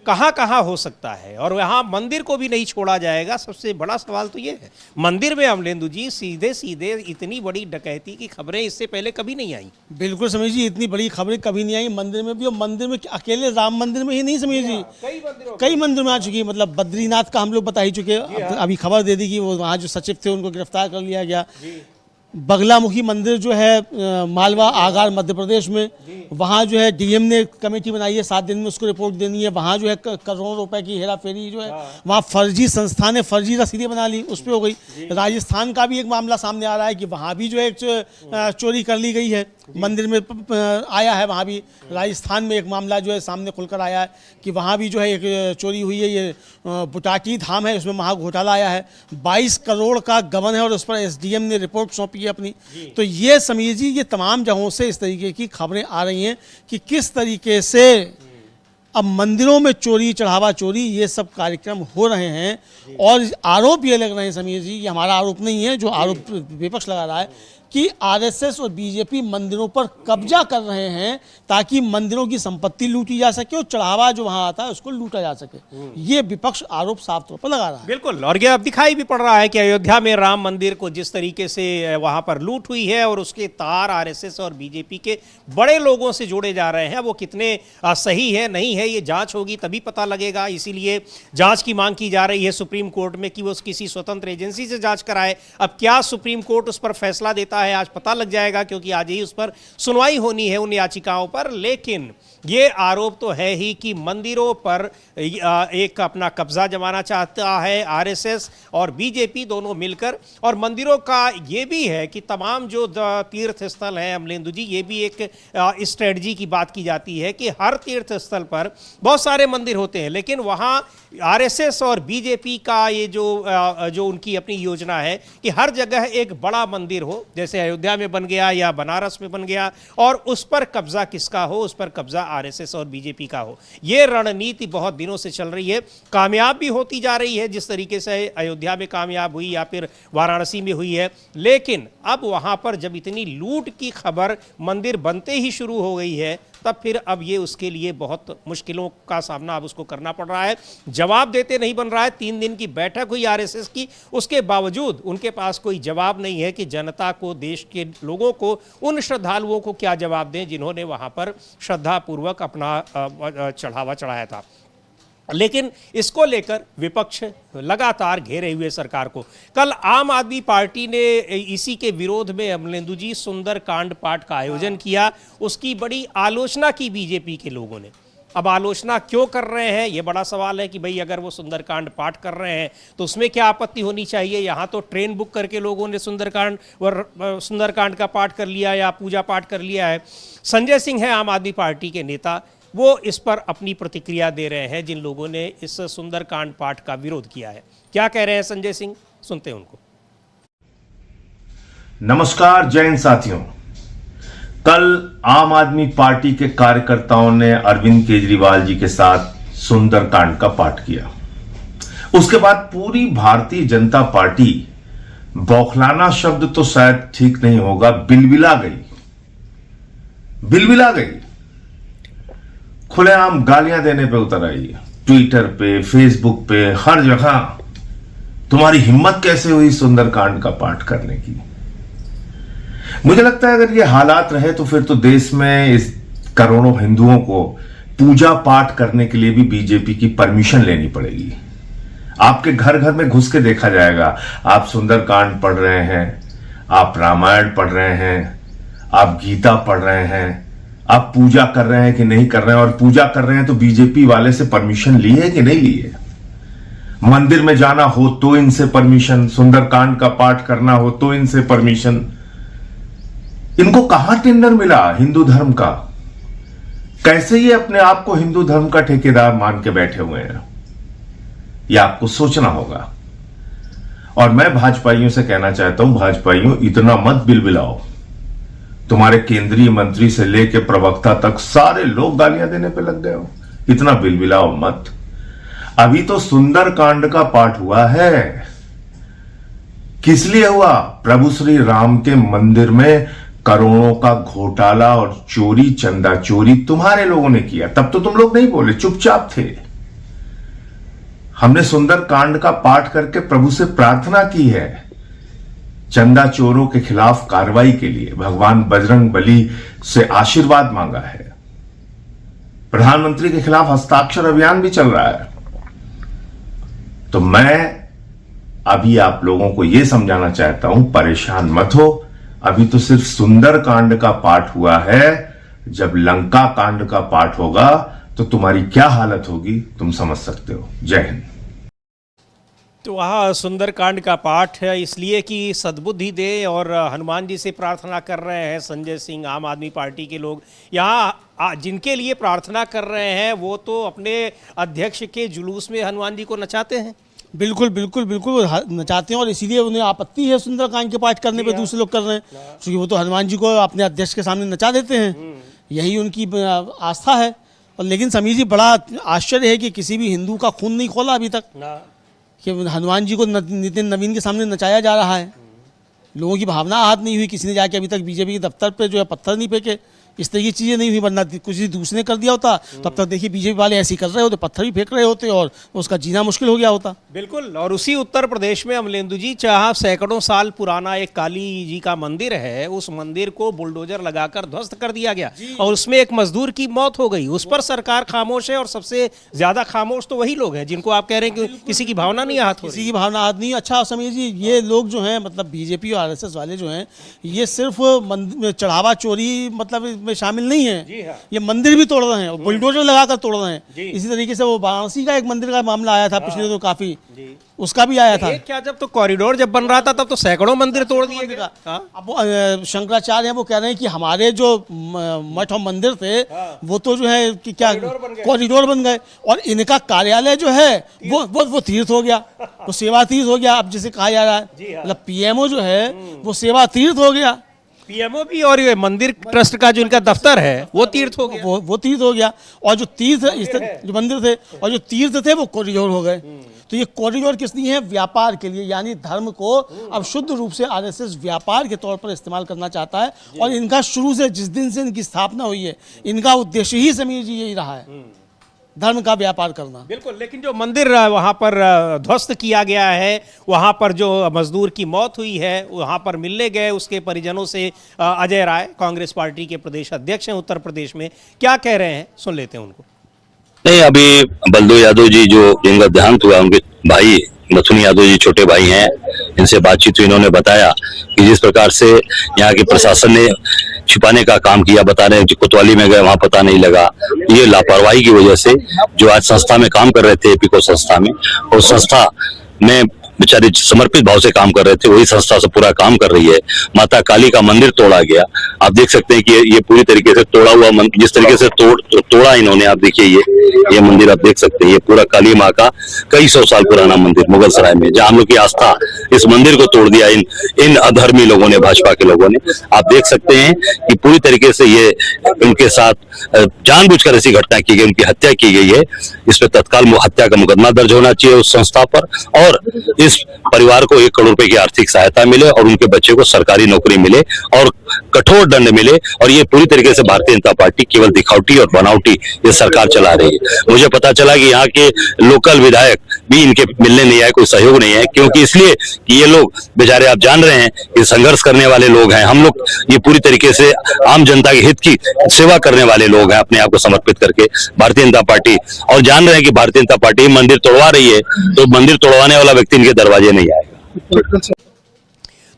कहाँ कहाँ हो सकता है। और यहाँ मंदिर को भी नहीं छोड़ा जाएगा। सबसे बड़ा सवाल तो ये है, मंदिर में अमलेंदु जी सीधे सीधे इतनी बड़ी डकैती की खबरें इससे पहले कभी नहीं आई। बिल्कुल समीर जी, इतनी बड़ी खबरें कभी नहीं आई मंदिर में भी। और मंदिर में अकेले राम मंदिर में ही नहीं समीर जी, कई मंदिर में आ चुकी है। मतलब बद्रीनाथ का हम लोग बता ही चुके हैं। अभी खबर दे दी कि वो वहाँ जो सचिव थे उनको गिरफ्तार कर लिया गया। बगलामुखी मंदिर जो है मालवा आगार मध्य प्रदेश में, वहाँ जो है डीएम ने कमेटी बनाई है, 7 दिन में उसको रिपोर्ट देनी है। वहाँ जो है करोड़ों रुपए की हेरा फेरी जो है, वहाँ फर्जी संस्था ने फर्जी रसीदें बना ली, उस पर हो गई। राजस्थान का भी एक मामला सामने आ रहा है कि वहाँ भी जो है चोरी कर ली गई है, मंदिर में आया है। वहाँ भी राजस्थान में एक मामला जो है सामने खुलकर आया है कि वहाँ भी जो है एक चोरी हुई है। ये बुटाटी धाम है, उसमें महा घोटाला आया है, 22 करोड़ का गबन है और उस पर SDM ने रिपोर्ट सौंपी है अपनी। तो ये समीर जी, ये तमाम जगहों से इस तरीके की खबरें आ रही हैं कि किस तरीके से अब मंदिरों में चोरी, चढ़ावा चोरी, ये सब कार्यक्रम हो रहे हैं। और आरोप ये लग रहे हैं समीर जी, ये हमारा आरोप नहीं है, जो आरोप विपक्ष लगा रहा है कि RSS और BJP मंदिरों पर कब्जा कर रहे हैं ताकि मंदिरों की संपत्ति लूटी जा सके और चढ़ावा जो वहां आता है उसको लूटा जा सके। ये विपक्ष आरोप साफ तौर पर लगा रहा है। बिल्कुल। और ये अब दिखाई भी पड़ रहा है कि अयोध्या में राम मंदिर को जिस तरीके से वहां पर लूट हुई है और उसके तार RSS और BJP के बड़े लोगों से जोड़े जा रहे हैं, वो कितने सही है नहीं है, ये जांच होगी तभी पता लगेगा। इसीलिए जांच की मांग की जा रही है सुप्रीम कोर्ट में कि वो किसी स्वतंत्र एजेंसी से जांच कराए। अब क्या सुप्रीम कोर्ट उस पर फैसला देता है आज पता लग जाएगा, क्योंकि आज ही उस पर सुनवाई होनी है उन याचिकाओं पर। लेकिन ये आरोप तो है ही कि मंदिरों पर एक अपना कब्जा जमाना चाहता है RSS और BJP दोनों मिलकर। और मंदिरों का ये भी है कि तमाम जो तीर्थ स्थल हैं अमलेंदु जी, ये भी एक स्ट्रेटजी की बात की जाती है कि हर तीर्थ स्थल पर बहुत सारे मंदिर होते हैं, लेकिन वहाँ RSS और BJP का ये जो उनकी अपनी योजना है कि हर जगह एक बड़ा मंदिर हो, जैसे अयोध्या में बन गया या बनारस में बन गया, और उस पर कब्जा किसका हो, उस पर कब्जा RSS और BJP का हो। ये रणनीति बहुत दिनों से चल रही है, कामयाब भी होती जा रही है, जिस तरीके से अयोध्या में कामयाब हुई या फिर वाराणसी में हुई है। लेकिन अब वहां पर जब इतनी लूट की खबर मंदिर बनते ही शुरू हो गई है, तब फिर अब ये उसके लिए बहुत मुश्किलों का सामना अब उसको करना पड़ रहा है। जवाब देते नहीं बन रहा है। 3 दिन की बैठक हुई RSS की, उसके बावजूद उनके पास कोई जवाब नहीं है कि जनता को, देश के लोगों को, उन श्रद्धालुओं को क्या जवाब दें जिन्होंने वहां पर श्रद्धापूर्वक अपना चढ़ावा चढ़ाया था। लेकिन इसको लेकर विपक्ष लगातार घेरे हुए सरकार को। कल आम आदमी पार्टी ने इसी के विरोध में अमलेंदु जी सुंदरकांड पाठ का आयोजन किया, उसकी बड़ी आलोचना की बीजेपी के लोगों ने। अब आलोचना क्यों कर रहे हैं, ये बड़ा सवाल है कि भाई अगर वो सुंदरकांड पाठ कर रहे हैं तो उसमें क्या आपत्ति होनी चाहिए। यहाँ तो ट्रेन बुक करके लोगों ने सुंदरकांड का पाठ कर लिया या पूजा पाठ कर लिया है। संजय सिंह है आम आदमी पार्टी के नेता, वो इस पर अपनी प्रतिक्रिया दे रहे हैं जिन लोगों ने इस सुंदरकांड पाठ का विरोध किया है। क्या कह रहे हैं संजय सिंह, सुनते हैं उनको। नमस्कार, जय हिंद साथियों। कल आम आदमी पार्टी के कार्यकर्ताओं ने अरविंद केजरीवाल जी के साथ सुंदरकांड का पाठ किया। उसके बाद पूरी भारतीय जनता पार्टी, बौखलाना शब्द तो शायद ठीक नहीं होगा, बिलबिला गई, खुलेआम गालियां देने पे उतर आई। ट्विटर पे, फेसबुक पे, हर जगह तुम्हारी हिम्मत कैसे हुई सुंदरकांड का पाठ करने की। मुझे लगता है अगर ये हालात रहे तो फिर तो देश में इस करोड़ों हिंदुओं को पूजा पाठ करने के लिए भी बीजेपी की परमिशन लेनी पड़ेगी। आपके घर घर में घुस के देखा जाएगा, आप सुंदरकांड पढ़ रहे हैं, आप रामायण पढ़ रहे हैं, आप गीता पढ़ रहे हैं, आप पूजा कर रहे हैं कि नहीं कर रहे हैं, और पूजा कर रहे हैं तो बीजेपी वाले से परमिशन ली है कि नहीं ली है। मंदिर में जाना हो तो इनसे परमिशन, सुंदरकांड का पाठ करना हो तो इनसे परमिशन। इनको कहां टेंडर मिला हिंदू धर्म का? कैसे ये अपने आप को हिंदू धर्म का ठेकेदार मान के बैठे हुए हैं, यह आपको सोचना होगा। और मैं भाजपाइयों से कहना चाहता हूं, भाजपाइयों इतना मत बिलबिलाओ। तुम्हारे केंद्रीय मंत्री से लेकर प्रवक्ता तक सारे लोग गालियां देने पे लग गए हो, इतना बिलबिलाओ मत। अभी तो सुंदरकांड का पाठ हुआ है। किस लिए हुआ? प्रभु श्री राम के मंदिर में करोड़ों का घोटाला और चोरी, चंदा चोरी तुम्हारे लोगों ने किया। तब तो तुम लोग नहीं बोले, चुपचाप थे। हमने सुंदरकांड का पाठ करके प्रभु से प्रार्थना की है, चंदा चोरों के खिलाफ कार्रवाई के लिए भगवान बजरंग बली से आशीर्वाद मांगा है। प्रधानमंत्री के खिलाफ हस्ताक्षर अभियान भी चल रहा है। तो मैं अभी आप लोगों को यह समझाना चाहता हूं, परेशान मत हो। अभी तो सिर्फ सुंदरकांड का पाठ हुआ है। जब लंका कांड का पाठ होगा तो तुम्हारी क्या हालत होगी तुम समझ सकते हो। जय हिंद। तो वहाँ सुंदरकांड का पाठ है इसलिए कि सद्बुद्धि दे और हनुमान जी से प्रार्थना कर रहे हैं संजय सिंह, आम आदमी पार्टी के लोग। यहाँ जिनके लिए प्रार्थना कर रहे हैं वो तो अपने अध्यक्ष के जुलूस में हनुमान जी को नचाते हैं। बिल्कुल बिल्कुल बिल्कुल नचाते हैं, और इसीलिए उन्हें आपत्ति है सुंदरकांड के पाठ करने पे दूसरे लोग कर रहे हैं, क्योंकि वो तो हनुमान जी को अपने अध्यक्ष के सामने नचा देते हैं। यही उनकी आस्था है। और लेकिन समीर जी, बड़ा आश्चर्य है कि किसी भी हिंदू का खून नहीं खोला अभी तक कि हनुमान जी को नितिन नवीन के सामने नचाया जा रहा है। लोगों की भावना आहत नहीं हुई, किसी ने जाके अभी तक बीजेपी के दफ्तर पे जो है पत्थर नहीं फेंके, इस तरह की चीज़ें नहीं हुई। वरना कुछ दूसरे ने कर दिया होता तब तक देखिए बीजेपी वाले ऐसे ही कर रहे होते, पत्थर भी फेंक रहे होते और उसका जीना मुश्किल हो गया होता। बिल्कुल। और उसी उत्तर प्रदेश में अमलेंदु जी, जहाँ सैकड़ों साल पुराना एक काली जी का मंदिर है, उस मंदिर को बुलडोजर लगाकर ध्वस्त कर दिया गया और उसमें एक मजदूर की मौत हो गई। उस पर सरकार खामोश है, और सबसे ज्यादा खामोश तो वही लोग हैं जिनको आप कह रहे हैं कि किसी की भावना नहीं आहत हो रही। किसी की भावना आहत नहीं। अच्छा समीर जी, ये लोग जो हैं, मतलब बीजेपी और आरएसएस वाले जो हैं, ये सिर्फ चढ़ावा चोरी मतलब इसमें शामिल नहीं है। ये मंदिर भी तोड़ रहे हैं और बुलडोजर लगाकर तोड़ रहे हैं। इसी तरीके से वो वाराणसी का एक मंदिर का मामला आया था पिछले, तो काफी उसका भी आया था। क्या जब तो कॉरिडोर जब बन रहा था तब तो सैकड़ों मंदिर तोड़ दिए गए। अब शंकराचार्य हैं, वो कह रहे हैं कि हमारे जो मठ और मंदिर थे वो तो जो है कि क्या कॉरिडोर बन गए, और इनका कार्यालय जो है वो तीर्थ हो गया, वो सेवा तीर्थ हो गया। अब जैसे कहा जा रहा है, मतलब पीएमओ जो है वो सेवा तीर्थ हो गया। पीएमओ भी, और ये मंदिर ट्रस्ट का जो इनका दफ्तर है वो तीर्थ हो गया। वो तीर्थ हो गया, और जो तीर्थ जो मंदिर थे और जो तीर्थ थे वो कॉरिडोर हो गए। तो ये कॉरिडोर किस लिए है? व्यापार के लिए। यानी धर्म को अब शुद्ध रूप से आरएसएस व्यापार के तौर पर इस्तेमाल करना चाहता है, और इनका शुरू से, जिस दिन से इनकी स्थापना हुई है, इनका उद्देश्य ही समीर जी यही रहा है, धर्म का व्यापार करना। बिल्कुल। लेकिन जो मंदिर वहां पर ध्वस्त किया गया है, वहां पर जो मजदूर की मौत हुई है, वहां पर मिलने गए उसके परिजनों से अजय राय, कांग्रेस पार्टी के प्रदेश अध्यक्ष हैं उत्तर प्रदेश में, क्या कह रहे हैं, सुन लेते हैं उनको। नहीं, अभी बलदो यादव जी जो जिनका देहांत हुआ, उनके भाई मथुन यादव जी छोटे भाई हैं, इनसे बातचीत हुई, इन्होंने बताया कि जिस प्रकार से यहाँ के प्रशासन ने छिपाने का काम किया, बता रहे हैं कोतवाली में गए वहां पता नहीं लगा, ये लापरवाही की वजह से जो आज संस्था में काम कर रहे थे, एपिको संस्था में, और संस्था में बेचारे समर्पित भाव से काम कर रहे थे, वही संस्था से पूरा काम कर रही है। माता काली का मंदिर तोड़ा गया, आप देख सकते हैं कि ये पूरी तरीके से तोड़ा हुआ जिस तरीके से तोड़ा इन्होंने, आप देखिए ये मंदिर आप देख सकते हैं, ये पूरा काली माँ का कई सौ साल पुराना मंदिर मुगल सराय में, जहां हम लोग की आस्था, इस मंदिर को तोड़ दिया इन अधर्मी लोगों ने, भाजपा के लोगों ने। आप देख सकते हैं कि पूरी तरीके से ये इनके साथ जानबूझकर ऐसी घटना की गई, उनकी हत्या की गई है। इस पर तत्काल हत्या का मुकदमा दर्ज होना चाहिए उस संस्था पर, और इस परिवार को 1 करोड़ रुपए की आर्थिक सहायता मिले और उनके बच्चे को सरकारी नौकरी मिले और कठोर दंड मिले। और ये पूरी तरीके से भारतीय जनता पार्टी केवल दिखावटी और बनावटी ये सरकार चला रही है। मुझे पता चला कि यहाँ के लोकल विधायक भी इनके मिलने नहीं आए, कोई सहयोग नहीं है, क्योंकि इसलिए कि ये लोग बेचारे, आप जान रहे हैं कि संघर्ष करने वाले लोग हैं, हम लोग ये पूरी तरीके से आम जनता के हित की सेवा करने वाले लोग हैं, अपने आप को समर्पित करके भारतीय जनता पार्टी, और जान रहे हैं कि भारतीय जनता पार्टी मंदिर तोड़वा रही है, तो मंदिर तोड़वाने वाला व्यक्ति इनके दरवाजे नहीं आएगा।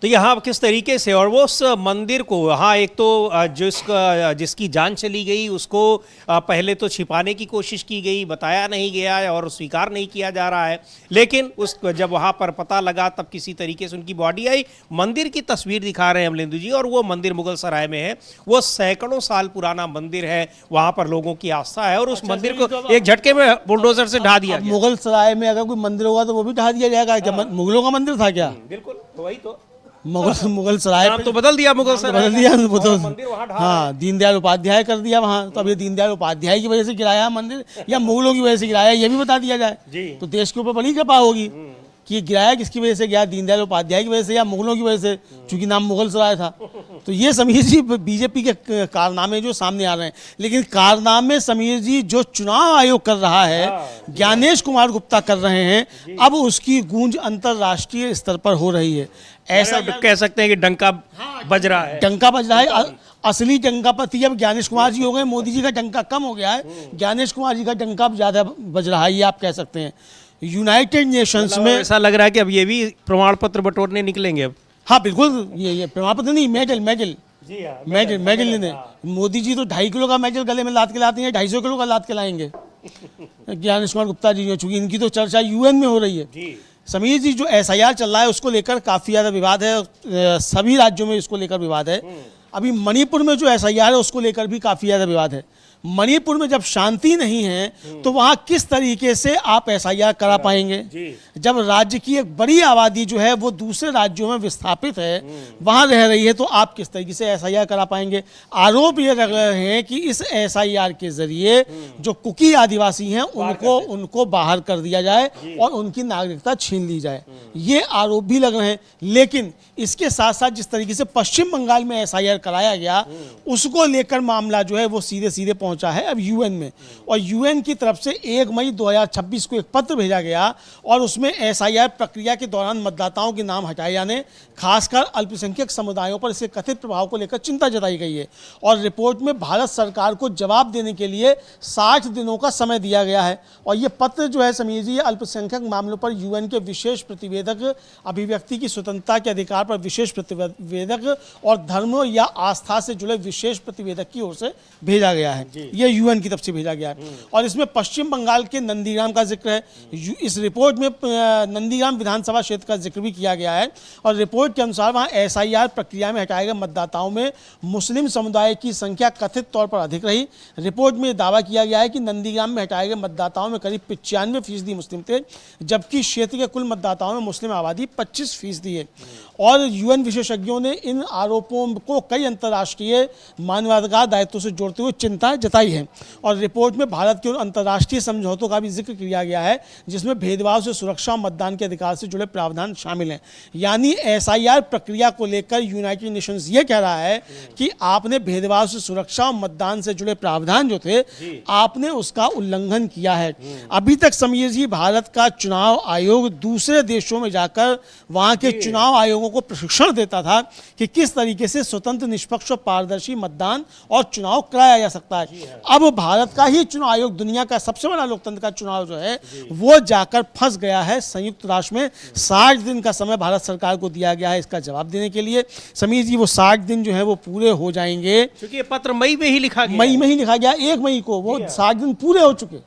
तो यहाँ किस तरीके से, और वो उस मंदिर को वहाँ एक तो जिसकी जान चली गई उसको पहले तो छिपाने की कोशिश की गई, बताया नहीं गया और स्वीकार नहीं किया जा रहा है, लेकिन जब वहाँ पर पता लगा तब किसी तरीके से उनकी बॉडी आई। मंदिर की तस्वीर दिखा रहे हैं अमलेंदु जी, और वो मंदिर मुगल सराय में है, वो सैकड़ों साल पुराना मंदिर है, वहाँ पर लोगं की आस्था है, और उस मंदिर को एक झटके में बुलडोजर से ढा दिया। मुगल सराय में अगर कोई मंदिर होगा तो वो भी ढा दिया जाएगा। मुगलों का मंदिर था क्या? बिल्कुल, तो वही तो मुगल सराय तो बदल दिया, मुगल सराय बदल दिया, हाँ, दीनदयाल उपाध्याय कर दिया वहाँ। तो अब ये दीनदयाल उपाध्याय की वजह से गिराया मंदिर या मुगलों की वजह से गिराया, ये भी बता दिया जाए तो देश के ऊपर बड़ी कृपा होगी कि ये गिराया किसकी वजह से गया, दीनदयाल उपाध्याय की वजह से या मुगलों की वजह से, चूंकि नाम मुगल सराय था। तो ये समीर जी बीजेपी के कारनामे जो सामने आ रहे हैं, लेकिन कारनामे समीर जी जो चुनाव आयोग कर रहा है, ज्ञानेश कुमार गुप्ता कर रहे हैं, अब उसकी गूंज अंतरराष्ट्रीय स्तर पर हो रही है। ऐसा कह सकते हैं कि डंका बज रहा है, डंका बज रहा है। असली डंका पति अब ज्ञानेश कुमार जी हो गए, मोदी जी का डंका कम हो गया है, ज्ञानेश कुमार जी का डंका अब ज्यादा बज रहा है, ये आप कह सकते हैं। यूनाइटेड नेशंस में ऐसा लग रहा है कि अब ये भी प्रमाण पत्र बटोरने निकलेंगे अब। हाँ बिल्कुल, ये प्रमाण पत्र नहीं, मेडल लेने। मोदी जी तो 2.5 किलो का मेडल गले में लाद के लाते हैं, 250 किलो का लाद के लाएंगे ज्ञानेश कुमार गुप्ता जी, चूंकि इनकी तो चर्चा यूएन में हो रही है। समीर जी जो SIR चल रहा है उसको लेकर काफी ज्यादा विवाद है, सभी राज्यों में इसको लेकर विवाद है। अभी मणिपुर में जो SIR है उसको लेकर भी काफी ज्यादा विवाद है। मणिपुर में जब शांति नहीं है तो वहां किस तरीके से आप SIR करा पाएंगे? जब राज्य की एक बड़ी आबादी जो है वो दूसरे राज्यों में विस्थापित है, वहां रह रही है, तो आप किस तरीके से SIR करा पाएंगे? आरोप ये लग रहे हैं कि इस SIR के जरिए जो कुकी आदिवासी हैं उनको बाहर कर दिया जाए और उनकी नागरिकता छीन ली जाए, ये आरोप भी लग रहे हैं। लेकिन इसके साथ साथ जिस तरीके से पश्चिम बंगाल में SIR कराया गया, उसको लेकर मामला जो है वो सीधे सीधे पहुंचा है अब यूएन में, और यूएन की तरफ से 1 मई 2026 को एक पत्र भेजा गया और उसमें SIR प्रक्रिया के दौरान मतदाताओं के नाम हटाए जाने, खासकर अल्पसंख्यक समुदायों पर इसके कथित प्रभाव को लेकर चिंता जताई गई है। और रिपोर्ट में भारत सरकार को जवाब देने के लिए 60 दिनों का समय दिया गया है। और ये पत्र जो है समीर जी, अल्पसंख्यक मामलों पर यूएन के विशेष प्रतिवेदक, अभिव्यक्ति की स्वतंत्रता के अधिकार पर विशेष प्रतिवेदक और धर्म या आस्था से जुड़े विशेष प्रतिवेदक की ओर से भेजा गया है। ये यूएन की तरफ से भेजा गया है। और इसमें पश्चिम बंगाल के नंदीग्राम का जिक्र है। इस रिपोर्ट में नंदीग्राम विधानसभा क्षेत्र का जिक्र भी किया गया है। और रिपोर्ट के अनुसार वहां SIR प्रक्रिया में हटाए गए मतदाताओं में मुस्लिम समुदाय की संख्या कथित तौर पर अधिक रही। रिपोर्ट में दावा किया गया है कि नंदीग्राम में हटाए गए मतदाताओं में करीब 95% मुस्लिम थे, जबकि क्षेत्र के कुल मतदाताओं में मुस्लिम आबादी 25% है। और यूएन विशेषज्ञों ने इन आरोपों को कई अंतर्राष्ट्रीय मानवाधिकार दायित्वों से जोड़ते हुए चिंता जताई है। और रिपोर्ट में भारत के उन अंतर्राष्ट्रीय समझौतों का भी जिक्र किया गया है जिसमें भेदभाव से सुरक्षा और मतदान के अधिकार से जुड़े प्रावधान शामिल हैं। यानी SIR प्रक्रिया को लेकर यूनाइटेड नेशंस ये कह रहा है कि आपने भेदभाव से सुरक्षा और मतदान से जुड़े प्रावधान जो थे, आपने उसका उल्लंघन किया है। अभी तक समीर जी, भारत का चुनाव आयोग दूसरे देशों में जाकर वहां के चुनाव आयोगों को प्रशिक्षण देता था कि किस तरीके से स्वतंत्र, निष्पक्ष और पारदर्शी मतदान और चुनाव कराया जा सकता है। अब भारत का ही चुनाव आयोग, दुनिया का सबसे बड़ा लोकतंत्र का चुनाव जो है वो जाकर फंस गया है संयुक्त राष्ट्र में। 60 दिन का समय भारत सरकार को दिया गया है इसका जवाब देने के लिए। समीर जी, वो 60 दिन जो है वो पूरे हो जाएंगे, क्योंकि ये पत्र मई में ही लिखा गया, मई में ही लिखा गया, 1 मई को वो 60 दिन पूरे हो चुके,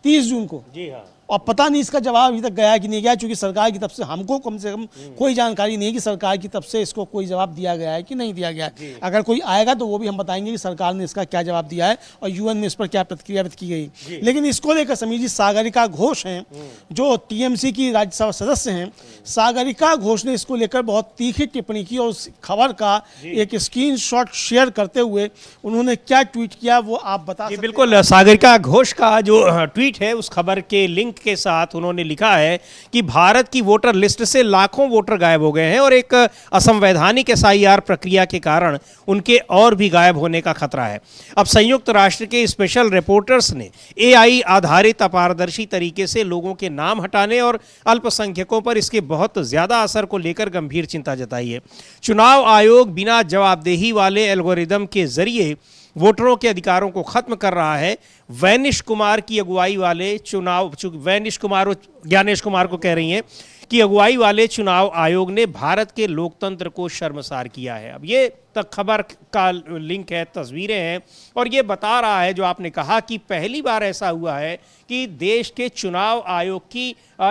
30 जून को। जी हाँ। और पता नहीं इसका जवाब अभी तक गया कि नहीं गया, क्योंकि सरकार की तरफ से हमको कम से कम कोई जानकारी नहीं है कि सरकार की तरफ से इसको कोई जवाब दिया गया है कि नहीं दिया गया है। अगर कोई आएगा तो वो भी हम बताएंगे कि सरकार ने इसका क्या जवाब दिया है और यूएन में इस पर क्या प्रतिक्रिया व्यक्त की गई। लेकिन इसको लेकर समीर जी, सागरिका घोष हैं जो टीएमसी की राज्यसभा सदस्य हैं, सागरिका घोष ने इसको लेकर बहुत तीखी टिप्पणी की और उस खबर का एक स्क्रीनशॉट शेयर करते हुए उन्होंने क्या ट्वीट किया वो आप बता सकते हैं? बिल्कुल, सागरिका घोष का जो ट्वीट है उस खबर के लिंक के साथ उन्होंने लिखा है कि भारत की वोटर लिस्ट से लाखों वोटर गायब हो गए हैं और एक असंवैधानिक एसआईआर प्रक्रिया के कारण उनके और भी गायब होने का खतरा है। अब संयुक्त राष्ट्र के स्पेशल रिपोर्टर्स ने एआई आधारित अपारदर्शी तरीके से लोगों के नाम हटाने और अल्पसंख्यकों पर इसके बहुत ज्यादा असर को लेकर गंभीर चिंता जताई है। चुनाव आयोग बिना जवाबदेही वाले एल्गोरिदम के जरिए वोटरों के अधिकारों को खत्म कर रहा है। वैनिश कुमार की अगुवाई वाले वैनिश कुमार ज्ञानेश कुमार को कह रही हैं कि अगुवाई वाले चुनाव आयोग ने भारत के लोकतंत्र को शर्मसार किया है। अब ये तक खबर का लिंक है, तस्वीरें हैं और ये बता रहा है जो आपने कहा कि पहली बार ऐसा हुआ है कि देश के चुनाव आयोग की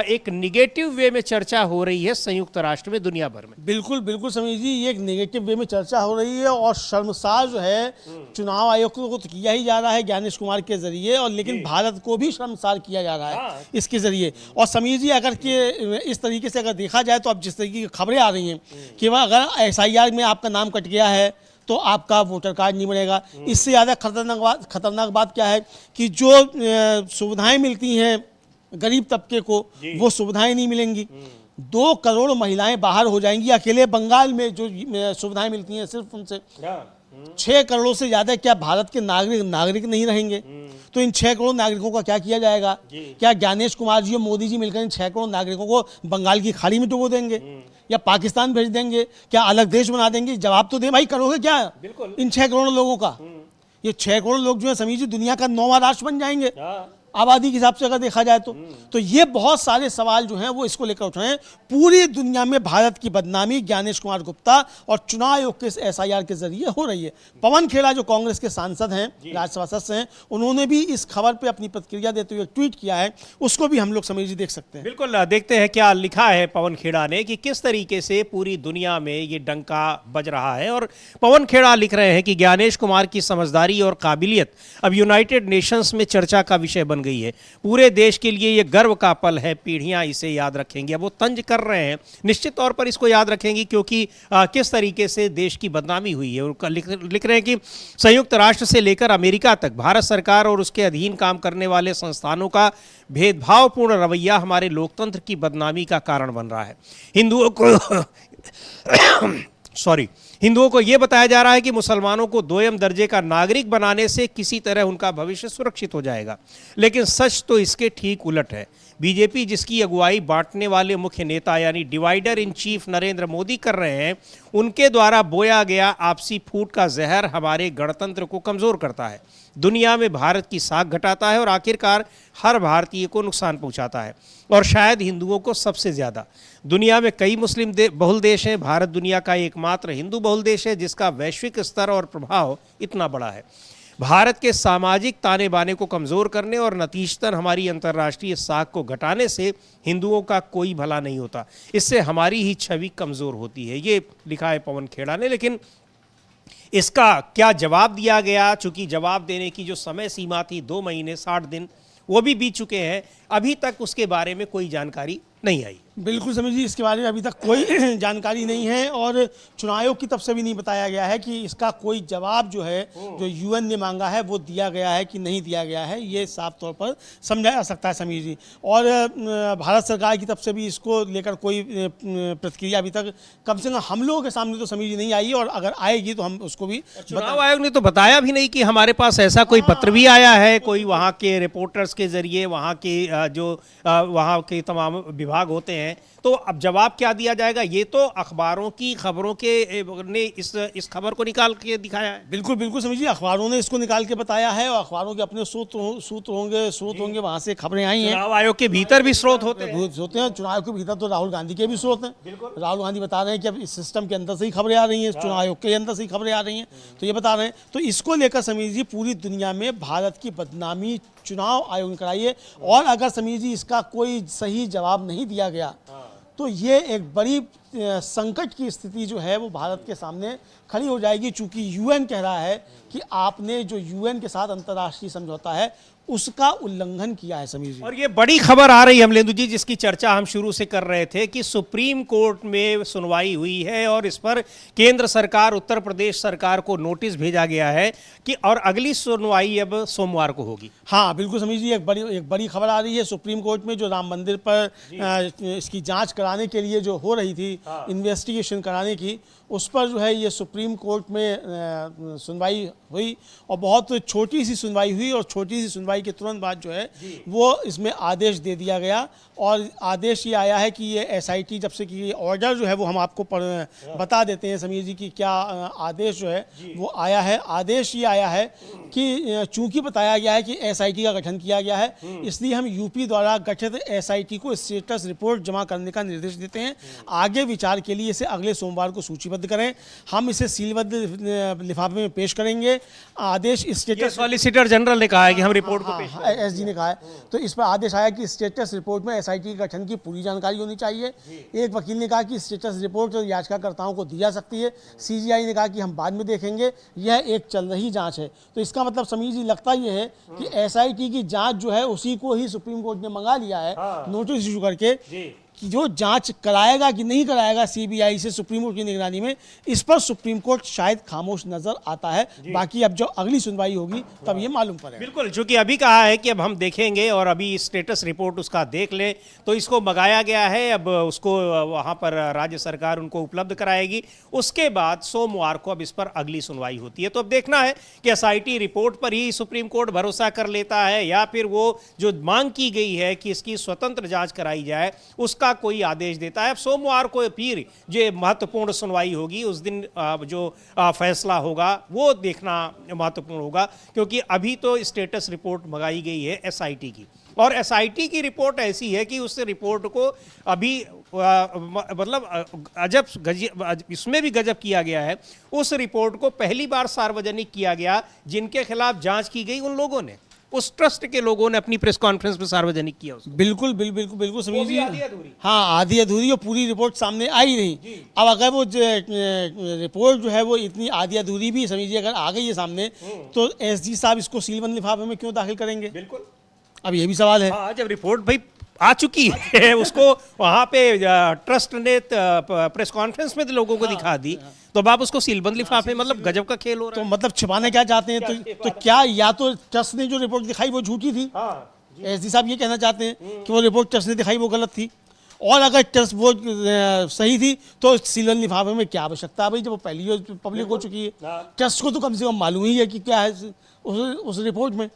एक निगेटिव वे में चर्चा हो रही है संयुक्त राष्ट्र में, दुनिया भर में। बिल्कुल बिल्कुल समीर जी, ये एक नेगेटिव वे में चर्चा हो रही है और शर्मसार जो है चुनाव आयोग को तो किया ही जा रहा है ज्ञानेश कुमार के जरिए, और लेकिन भारत को भी शर्मसार किया जा रहा है इसके जरिए। और समीर जी, अगर के इस तरीके से अगर देखा जाए तो अब जिस तरीके की खबरें आ रही हैं कि वह अगर एसआईआर में आपका नाम कट गया है तो आपका वोटर कार्ड नहीं बनेगा। इससे ज़्यादा खतरनाक बात क्या है कि जो सुविधाएं मिलती हैं गरीब तबके को वो सुविधाएं नहीं मिलेंगी। 2 करोड़ महिलाएं बाहर हो जाएंगी। अकेले बंगाल में जो सुविधाएं मिलती हैं सिर्फ उनसे 6 करोड़ से ज़्यादा क्या भारत के नागरिक नहीं रहेंगे? तो इन 6 करोड़ नागरिकों का क्या किया जाएगा? क्या ज्ञानेश कुमार जी और मोदी जी मिलकर इन 6 करोड़ नागरिकों को बंगाल की खाड़ी में डुबो देंगे या पाकिस्तान भेज देंगे? क्या अलग देश बना देंगे? जवाब तो दे भाई, करोगे क्या इन 6 करोड़ लोगों का? ये 6 करोड़ लोग जो है समीर जी दुनिया का 9वां राष्ट्र बन जाएंगे आबादी के हिसाब से अगर देखा जाए तो ये बहुत सारे सवाल जो हैं वो इसको लेकर उठ रहे हैं। पूरी दुनिया में भारत की बदनामी ज्ञानेश कुमार गुप्ता और चुनाव आयोग के एसआईआर के जरिए हो रही है। पवन खेड़ा जो कांग्रेस के सांसद हैं, राज्यसभा सदस्य हैं, उन्होंने भी इस खबर पे अपनी प्रतिक्रिया देते हुए ट्वीट किया है, उसको भी हम लोग समीर जी देख सकते हैं। बिल्कुल, देखते हैं क्या लिखा है पवन खेड़ा ने कि किस तरीके से पूरी दुनिया में ये डंका बज रहा है। और पवन खेड़ा लिख रहे हैं कि ज्ञानेश कुमार की समझदारी और काबिलियत अब यूनाइटेड नेशंस में चर्चा का विषय बन गई है। पूरे देश के लिए ये गर्व का पल है, पीढ़ियां इसे याद रखेंगी। अब वो तंज कर रहे हैं, निश्चित तौर पर इसको याद रखेंगी क्योंकि किस तरीके से देश की बदनामी हुई है। उनका लिख रहे हैं कि संयुक्त राष्ट्र से लेकर अमेरिका तक भारत सरकार और उसके अधीन काम करने वाले संस्थानों का भेदभावपूर्ण रवैया हमारे लोकतंत्र की बदनामी का कारण बन रहा है। हिंदुओं को यह बताया जा रहा है कि मुसलमानों को 2ym दर्जे का नागरिक बनाने से किसी तरह उनका भविष्य सुरक्षित हो जाएगा, लेकिन सच तो इसके ठीक उलट है। बीजेपी जिसकी अगुवाई बांटने वाले मुख्य नेता यानी divider in chief Narendra Modi कर रहे हैं, उनके द्वारा बोया गया आपसी फूट का जहर हमारे गणतंत्र को कमजोर करता है, दुनिया में भारत की साख घटाता है और आखिरकार हर भारतीय को नुकसान पहुंचाता है, और शायद हिंदुओं को सबसे ज़्यादा। दुनिया में कई मुस्लिम बहुल देश हैं, भारत दुनिया का एकमात्र हिंदू बहुल देश है जिसका वैश्विक स्तर और प्रभाव इतना बड़ा है। भारत के सामाजिक ताने बाने को कमज़ोर करने और नतीजतन हमारी अंतर्राष्ट्रीय साख को घटाने से हिंदुओं का कोई भला नहीं होता, इससे हमारी ही छवि कमज़ोर होती है। ये लिखा है पवन खेड़ा ने। लेकिन इसका क्या जवाब दिया गया? चूंकि जवाब देने की जो समय सीमा थी 2 महीने 60 दिन वो भी बीत चुके हैं, अभी तक उसके बारे में कोई जानकारी नहीं आई। बिल्कुल समीर जी, इसके बारे में अभी तक कोई जानकारी नहीं है और चुनाव आयोग की तरफ से भी नहीं बताया गया है कि इसका कोई जवाब जो है जो यूएन ने मांगा है वो दिया गया है कि नहीं दिया गया है, ये साफ तौर पर समझा जा सकता है समीर जी। और भारत सरकार की तरफ से भी इसको लेकर कोई प्रतिक्रिया अभी तक कम से कम हम लोगों के सामने तो समीर जी नहीं आई, और अगर आएगी तो हम उसको भी। चुनाव आयोग ने तो बताया भी नहीं कि हमारे पास ऐसा कोई पत्र भी आया है, कोई वहाँ के रिपोर्टर्स के जरिए, वहाँ के जो वहाँ के तमाम विभाग होते हैं, तो अब जवाब क्या दिया जाएगा? ये तो अखबारों की खबरों के ने इस खबर को निकाल के दिखाया है। बिल्कुल बिल्कुल समझिए, अखबारों ने इसको निकाल के बताया है और अखबारों के अपने स्रोत होंगे, वहाँ से खबरें आई हैं। चुनाव आयोग के भीतर भी स्रोत होते हैं। चुनाव के भीतर तो राहुल गांधी के भी स्रोत हैं। राहुल गांधी बता रहे हैं कि अब इस सिस्टम के अंदर से ही खबरें आ रही हैं, चुनाव आयोग के अंदर से ही खबरें आ रही हैं, तो ये बता रहे हैं। तो इसको लेकर समीर जी पूरी दुनिया में भारत की बदनामी चुनाव आयोग ने कराई है, और अगर समीर जी इसका कोई सही जवाब नहीं दिया गया तो ये एक बड़ी संकट की स्थिति जो है वो भारत के सामने खड़ी हो जाएगी, चूंकि यूएन कह रहा है कि आपने जो यूएन के साथ अंतर्राष्ट्रीय समझौता है उसका उल्लंघन किया है समीर जी। और ये बड़ी खबर आ रही है अमलेंदु जी, जिसकी चर्चा हम शुरू से कर रहे थे कि सुप्रीम कोर्ट में सुनवाई हुई है और इस पर केंद्र सरकार, उत्तर प्रदेश सरकार को नोटिस भेजा गया है कि और अगली सुनवाई अब सोमवार को होगी। हाँ बिल्कुल समीर जी, एक बड़ी खबर आ रही है सुप्रीम कोर्ट में, जो राम मंदिर पर इसकी जांच कराने के लिए जो हो रही थी, इन्वेस्टिगेशन कराने की, उस पर जो है ये सुप्रीम कोर्ट में सुनवाई हुई और बहुत छोटी सी सुनवाई हुई, और छोटी सी सुनवाई के तुरंत बाद जो है वो इसमें आदेश दे दिया गया। और आदेश ये आया है कि ये एसआईटी जब से कि ऑर्डर जो है वो हम आपको बता देते हैं समीर जी की क्या आदेश जो है वो आया है। आदेश ये आया है कि चूंकि बताया गया है कि एसआईटी का गठन किया गया है, इसलिए हम यूपी द्वारा गठित एसआईटी को स्टेटस रिपोर्ट जमा करने का निर्देश देते हैं। आगे विचार के लिए इसे अगले सोमवार को सूचीबद्ध करें, हम इसे सीलबद्ध लिफाफे में पेश करेंगे। आदेश स्टेटस सॉलिसिटर जनरल ने कहा है कि हम रिपोर्ट को पेश करें, एसजी ने कहा है, तो इस पर आदेश आया कि स्टेटस रिपोर्ट में एसआईटी के गठन की पूरी जानकारी होनी चाहिए। एक वकील ने कहा कि स्टेटस रिपोर्ट याचिकाकर्ताओं को दी जा सकती है, सीजीआई ने कहा कि हम बाद में देखेंगे, यह एक चल रही जांच है। तो इसका मतलब समीर जी लगता यह है कि एसआईटी की जांच जो है उसी को ही सुप्रीम कोर्ट ने मंगा लिया है, नोटिस इशू करके कि जो जांच कराएगा कि नहीं कराएगा सीबीआई से सुप्रीम कोर्ट की निगरानी में, इस पर सुप्रीम कोर्ट शायद खामोश नजर आता है। बाकी अब जो अगली सुनवाई होगी तब ये मालूम पड़ेगा। बिल्कुल, चूंकि अभी कहा है कि अब हम देखेंगे और अभी स्टेटस रिपोर्ट उसका देख ले, तो इसको मंगाया गया है, अब उसको वहां पर राज्य सरकार उनको उपलब्ध कराएगी। उसके बाद सोमवार को अब इस पर अगली सुनवाई होती है। तो अब देखना है कि एसआईटी रिपोर्ट पर ही सुप्रीम कोर्ट भरोसा कर लेता है या फिर वो जो मांग की गई है कि इसकी स्वतंत्र जांच कराई जाए उसका कोई आदेश देता है। अब सोमवार को फिर जो महत्वपूर्ण सुनवाई होगी, उस दिन जो फैसला होगा वो देखना महत्वपूर्ण होगा, क्योंकि अभी तो स्टेटस रिपोर्ट मंगाई गई है एसआईटी की, और एसआईटी की रिपोर्ट ऐसी है कि उस रिपोर्ट को अभी मतलब इसमें भी गजब किया गया है। उस रिपोर्ट को पहली बार सार्वजनिक किया गया, जिनके खिलाफ जांच की गई उन लोगों ने, उस ट्रस्ट के लोगों ने अपनी प्रेस कॉन्फ्रेंस में सार्वजनिक किया उसको। बिल्कुल समझिए, हाँ आधी अधूरी और पूरी रिपोर्ट सामने आई नहीं। अब अगर वो रिपोर्ट जो है वो इतनी आधी अधूरी भी समझिए अगर आ गई है सामने, तो एसजी साहब इसको सीलबंद लिफाफे में क्यों दाखिल करेंगे? बिल्कुल, अब ये भी सवाल है। हाँ, जब रिपोर्ट भाई आ चुकी है उसको वहां पे ट्रस्ट ने प्रेस कॉन्फ्रेंस में लोगों को दिखा दी, तो अब आप उसको सीलबंद लिफाफे, मतलब गजब का खेल हो रहा है। तो मतलब छिपाना क्या चाहते हैं? तो क्या या तो ट्रस्ट ने जो रिपोर्ट दिखाई वो झूठी थी, एसडी साहब ये कहना चाहते हैं कि वो रिपोर्ट ट्रस्ट ने दिखाई वो गलत थी, और अगर ट्रस्ट वो सही थी तो सीलबंद लिफाफे में क्या आवश्यकता है भाई, जब वो पहली पब्लिक हो चुकी है। ट्रस्ट को तो कम से कम मालूम ही है कि क्या है उस रिपोर्ट में,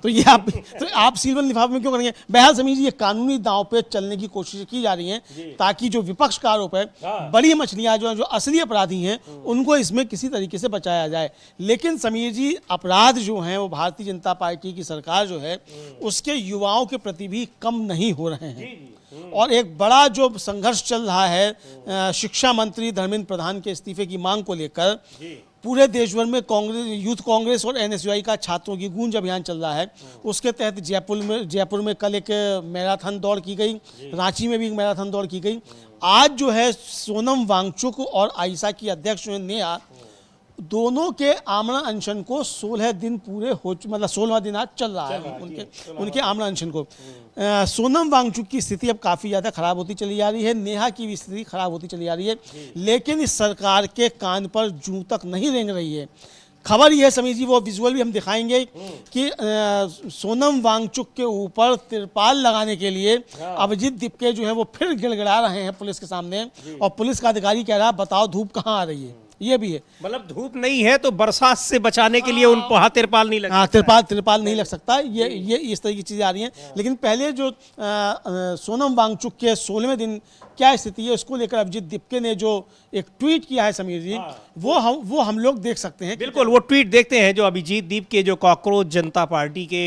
तो ये आप सीलबंद लिफाफे में क्यों करेंगे? बहरहाल समीर जी, ये कानूनी दांव पे चलने की कोशिश की जा रही है ताकि जो विपक्ष का आरोप है, बड़ी मछलियां जो असली अपराधी हैं उनको इसमें किसी तरीके से बचाया जाए। लेकिन समीर जी, अपराध जो हैं वो भारतीय जनता पार्टी की सरकार जो है उसके युवाओं के प्रति भी कम नहीं हो रहे हैं। और एक बड़ा जो संघर्ष चल रहा है शिक्षा मंत्री धर्मेंद्र प्रधान के इस्तीफे की मांग को लेकर, पूरे देश भर में यूथ कांग्रेस और एनएसयूआई का छात्रों की गूंज अभियान चल रहा है। उसके तहत जयपुर में कल एक मैराथन दौड़ की गई, रांची में भी एक मैराथन दौड़ की गई। आज जो है सोनम वांगचुक और आयशा की अध्यक्ष नेहा, दोनों के आमरण अनशन को 16 दिन पूरे हो, मतलब 16वां दिन आज चल रहा है उनके आमरण अनशन को। सोनम वांगचुक की स्थिति अब काफ़ी ज़्यादा खराब होती चली जा रही है, नेहा की भी स्थिति खराब होती चली जा रही है, लेकिन इस सरकार के कान पर जूं तक नहीं रेंग रही है। खबर यह है समीर जी, वो विजुअल भी हम दिखाएंगे कि सोनम वांगचुक के ऊपर तिरपाल लगाने के लिए अभिजीत दीपके जो है वो फिर गिड़गिड़ा रहे हैं पुलिस के सामने, और पुलिस का अधिकारी कह रहा है बताओ धूप कहाँ आ रही है। ये भी है। मतलब धूप नहीं है तो बरसात से बचाने के लिए उन वहां तिरपाल नहीं लगा। हाँ, तिरपाल नहीं लग सकता, ये इस तरह की चीज़ें आ रही हैं। लेकिन पहले जो सोनम वांगचुक के 16वें दिन क्या स्थिति है उसको लेकर अभिजीत दीपके ने जो एक ट्वीट किया है समीर जी, वो हम लोग देख सकते हैं। बिल्कुल, वो ट्वीट देखते हैं जो अभिजीत दीप के जो कॉकरोच जनता पार्टी के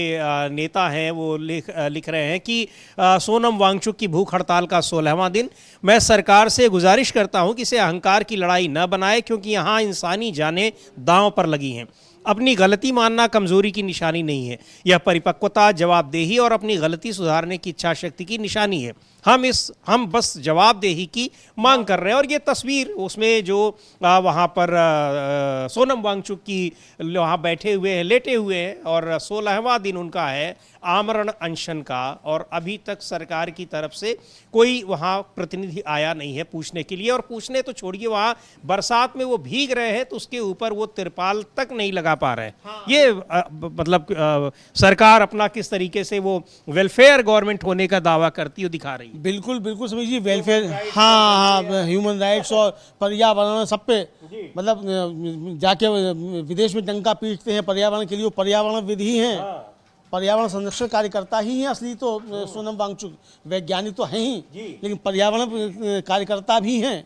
नेता हैं वो लिख रहे हैं कि सोनम वांगचुक की भूख हड़ताल का 16वां दिन। मैं सरकार से गुजारिश करता हूं कि इसे अहंकार की लड़ाई न बनाए, क्योंकि यहां इंसानी जानें दांव पर लगी हैं। अपनी गलती मानना कमजोरी की निशानी नहीं है, यह परिपक्वता, जवाबदेही और अपनी गलती सुधारने की इच्छा शक्ति की निशानी है। हम बस जवाबदेही की मांग कर रहे हैं। और ये तस्वीर उसमें जो वहाँ पर सोनम वांगचुक की वहाँ बैठे हुए हैं, लेटे हुए हैं, और 16वां दिन उनका है आमरण अनशन का, और अभी तक सरकार की तरफ से कोई वहाँ प्रतिनिधि आया नहीं है पूछने के लिए। और पूछने तो छोड़िए, वहाँ बरसात में वो भीग रहे हैं तो उसके ऊपर वो तिरपाल तक नहीं लगा पा रहे हैं। हाँ। ये मतलब सरकार अपना किस तरीके से वो वेलफेयर गवर्नमेंट होने का दावा करती है दिखा रही है। बिल्कुल समझिए, वेलफेयर, हाँ, ह्यूमन राइट्स और पर्यावरण सब पे, मतलब जाके विदेश में डंका पीटते हैं पर्यावरण के लिए, वो पर्यावरणविद ही हैं। पर्यावरण संरक्षण कार्यकर्ता ही हैं असली तो सोनम वांगचुक, वैज्ञानिक तो हैं ही, लेकिन पर्यावरण कार्यकर्ता भी हैं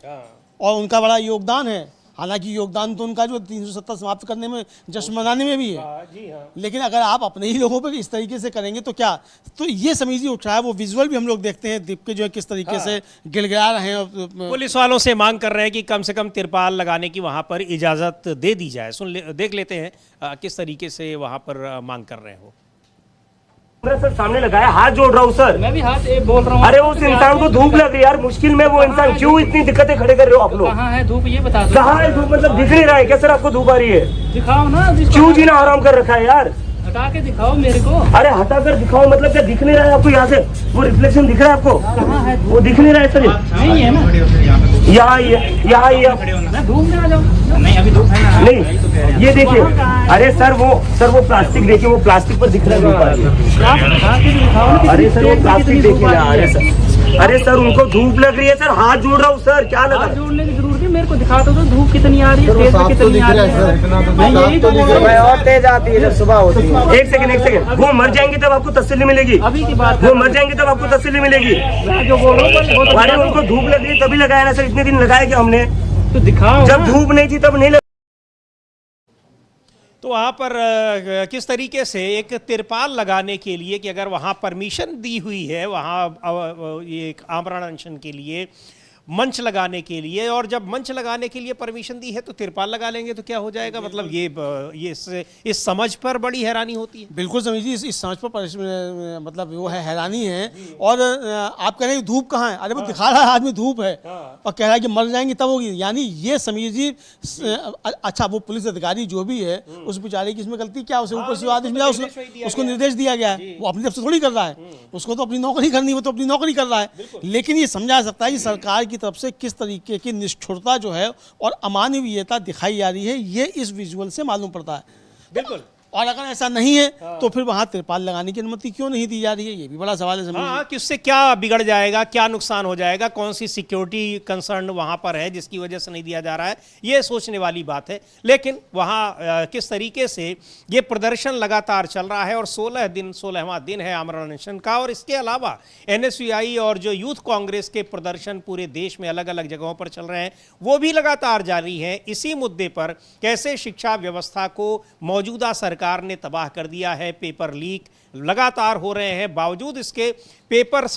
और उनका बड़ा योगदान है। हालांकि योगदान तो उनका जो 370 समाप्त करने में, जश्न मनाने में भी है। लेकिन अगर आप अपने ही लोगों पर इस तरीके से करेंगे तो क्या, तो ये समीर जी उठ रहा है। वो विजुअल भी हम लोग देखते हैं दीप के जो है किस तरीके से गिड़गिड़ा रहे हैं। पुलिस वालों से मांग कर रहे हैं कि कम से कम तिरपाल लगाने की वहां पर इजाजत दे दी जाए। देख लेते हैं किस तरीके से वहां पर मांग कर रहे हो। सर सामने लगाया, हाथ जोड़ रहा हूँ सर। मैं भी हाथ बोल रहा हूँ। अरे उस इंसान को धूप लग रही है यार, मुश्किल में वो इंसान, क्यों इतनी दिक्कतें खड़े कर रहे हो आप लोग? कहाँ है धूप ये बता दो। कहाँ है धूप, मतलब दिख नहीं रहा है क्या सर? आपको धूप आ रही है? दिखाओ ना। क्यों जीना हराम कर रखा है यार? हटा के दिखाओ मेरे को। अरे हटा कर दिखाओ मतलब क्या दिख नहीं रहा है आपको? यहाँ से वो रिफ्लेक्शन दिख रहा है आपको? कहाँ है? वो दिख नहीं रहा है सर, नहीं है ना, यहाँ धूप में आ जाओ। नहीं अभी धूप है ना। नहीं, ये देखिए, अरे सर वो प्लास्टिक देखिए, वो प्लास्टिक पर दिख रहा है। अरे सर वो प्लास्टिक देखिए ना। अरे सर उनको धूप लग रही है सर, हाथ जोड़ रहा हूँ सर। क्या लगा? हाथ जोड़ने की जरूरत है, मेरे को दिखा दो धूप कितनी आ रही है, तेज कितनी आ रही है। और तेज आती है जब सुबह होती है। एक सेकंड, वो मर जाएंगे तब आपको तसल्ली मिलेगी। अभी की बात, वो मर जाएंगे तब आपको तसल्ली मिलेगी। जो बोल रहा हूँ। अरे उनको धूप लग रही है तभी लगाया ना सर, इतने दिन लगाया क्या हमने? तो दिखाओ। जब धूप नहीं थी तब नहीं। तो वहाँ पर किस तरीके से एक तिरपाल लगाने के लिए, कि अगर वहाँ परमिशन दी हुई है वहाँ ये एक आमरण अनशन के लिए, मंच लगाने के लिए, और जब मंच लगाने के लिए परमिशन दी है तो तिरपाल लगा लेंगे तो क्या हो जाएगा? मतलब ये इस समझ पर बड़ी हैरानी होती है। बिल्कुल समझ जी, इस समझ पर मतलब वो है, हैरानी है। और आप कह रहे हैं धूप कहाँ है? अरे वो दिखा रहा है आदमी धूप है और कह रहा है कि मर जाएंगे तब होगी। यानी ये समीर जी, अच्छा वो पुलिस अधिकारी जो भी है उस बेचारे की इसमें गलती क्या? उसे ऊपर से आदेश मिला, उसको निर्देश दिया गया है, वो अपनी तरफ से थोड़ी कर रहा है। उसको तो अपनी नौकरी करनी, वो तो अपनी नौकरी कर रहा है। लेकिन ये समझा सकता है कि सरकार की तरफ से किस तरीके की निष्ठुरता जो है और अमानवीयता दिखाई जा रही है, ये इस विजुअल से मालूम पड़ता है। बिल्कुल। और अगर ऐसा नहीं है तो फिर वहां तिरपाल लगाने की अनुमति क्यों नहीं दी जा रही है? ये भी बड़ा सवाल है। हाँ, कि उससे क्या बिगड़ जाएगा, क्या नुकसान हो जाएगा, कौन सी सिक्योरिटी कंसर्न वहां पर है जिसकी वजह से नहीं दिया जा रहा है, ये सोचने वाली बात है। लेकिन वहां किस तरीके से ये प्रदर्शन लगातार चल रहा है, और 16वां दिन है आमरण अनशन का। और इसके अलावा NSUI और जो यूथ कांग्रेस के प्रदर्शन पूरे देश में अलग अलग जगहों पर चल रहे हैं, वो भी लगातार जारी हैं इसी मुद्दे पर, कैसे शिक्षा व्यवस्था को मौजूदा सरकार ने तबाह कर दिया है। पेपर लीक लगातार हो रहे हैं, बावजूद इसके पेपर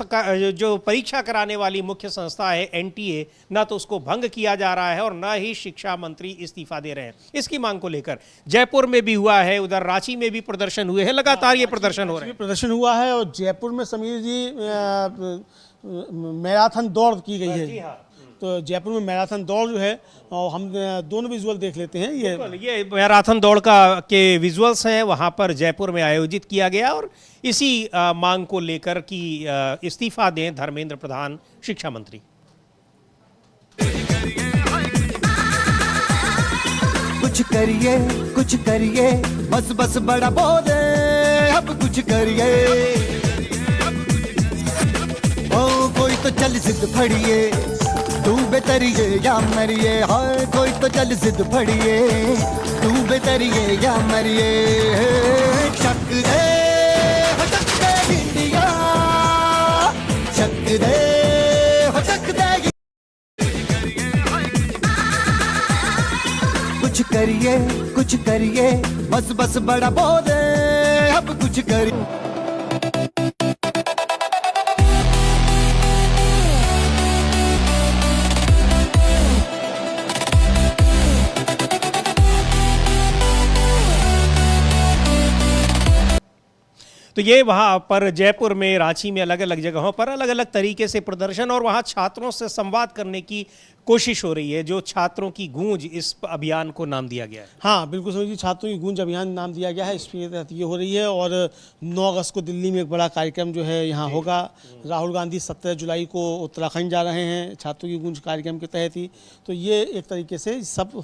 जो परीक्षा कराने वाली मुख्य संस्था है NTA, ना तो उसको भंग किया जा रहा है और ना ही शिक्षा मंत्री इस्तीफा दे रहे हैं। इसकी मांग को लेकर जयपुर में भी हुआ है, उधर रांची में भी प्रदर्शन हुए हैं, लगातार ये प्रदर्शन हो रहे हैं। प्रदर्शन हुआ है और जयपुर में समीर जी मैराथन दौड़ की गई है। तो जयपुर में मैराथन दौड़ जो है, और हम दोनों विजुअल देख लेते हैं। ये मैराथन दौड़ के विजुअल्स हैं, वहाँ पर जयपुर में आयोजित किया गया, और इसी मांग को लेकर कि इस्तीफा दें धर्मेंद्र प्रधान शिक्षा मंत्री। कुछ करिए बस बड़ा बोले, अब कुछ करिए। ओ कोई तो चल जिद फड़िए, डूबे बेतरिए या मरिए, हाय कोई तो चल जिद फड़िए, तू बेतरिए या मरिए। चक दे हो चक दे इंडिया, चक दे हो चक दे। कुछ करिए बस बस बड़ा बोले, अब कुछ करिए। तो ये वहाँ पर जयपुर में, रांची में अलग अलग जगहों पर अलग अलग तरीके से प्रदर्शन और वहाँ छात्रों से संवाद करने की कोशिश हो रही है, जो छात्रों की गूंज इस अभियान को नाम दिया गया है। हाँ बिल्कुल सही जी, छात्रों की गूंज अभियान नाम दिया गया है, इसके तहत ये हो रही है। और 9 अगस्त को दिल्ली में एक बड़ा कार्यक्रम जो है यहाँ होगा। राहुल गांधी 17 जुलाई को उत्तराखंड जा रहे हैं छात्रों की गूंज कार्यक्रम के तहत ही। तो ये एक तरीके से सब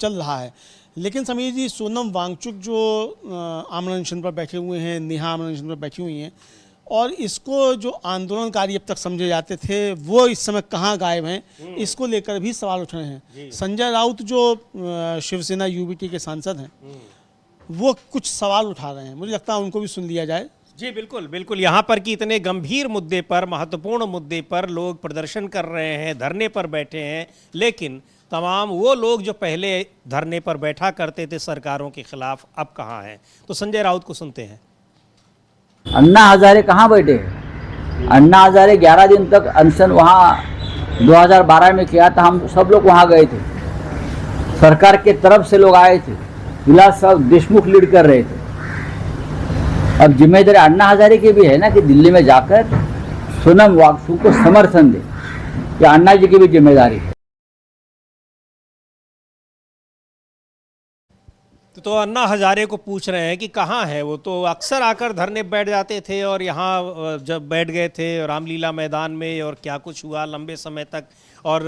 चल रहा है। लेकिन समीर जी, सोनम वांगचुक जो आमरण अनशन पर बैठे हुए हैं, नेहा आमरण अनशन पर बैठी हुई हैं, और इसको जो आंदोलनकारी अब तक समझे जाते थे वो इस समय कहाँ गायब हैं, इसको लेकर भी सवाल उठ रहे हैं। संजय राउत जो शिवसेना यूबीटी के सांसद हैं, वो कुछ सवाल उठा रहे हैं, मुझे लगता है उनको भी सुन लिया जाए। जी बिल्कुल बिल्कुल, यहाँ पर कि इतने गंभीर मुद्दे पर, महत्वपूर्ण मुद्दे पर लोग प्रदर्शन कर रहे हैं, धरने पर बैठे हैं, लेकिन तमाम वो लोग जो पहले धरने पर बैठा करते थे सरकारों के खिलाफ, अब कहाँ हैं। तो संजय राउत को सुनते हैं। अन्ना हजारे कहाँ बैठे? अन्ना हजारे 11 दिन तक अनशन वहाँ 2012 में किया था, हम सब लोग वहाँ गए थे, सरकार के तरफ से लोग आए थे, विलास साहब देशमुख लीड कर रहे थे। अब जिम्मेदारी अन्ना हजारे की भी है ना कि दिल्ली में जाकर सोनम वांगचुक को समर्थन दे, या अन्ना जी की भी जिम्मेदारी है। तो अन्ना हजारे को पूछ रहे हैं कि कहाँ है वो, तो अक्सर आकर धरने बैठ जाते थे और यहाँ जब बैठ गए थे रामलीला मैदान में, और क्या कुछ हुआ लंबे समय तक और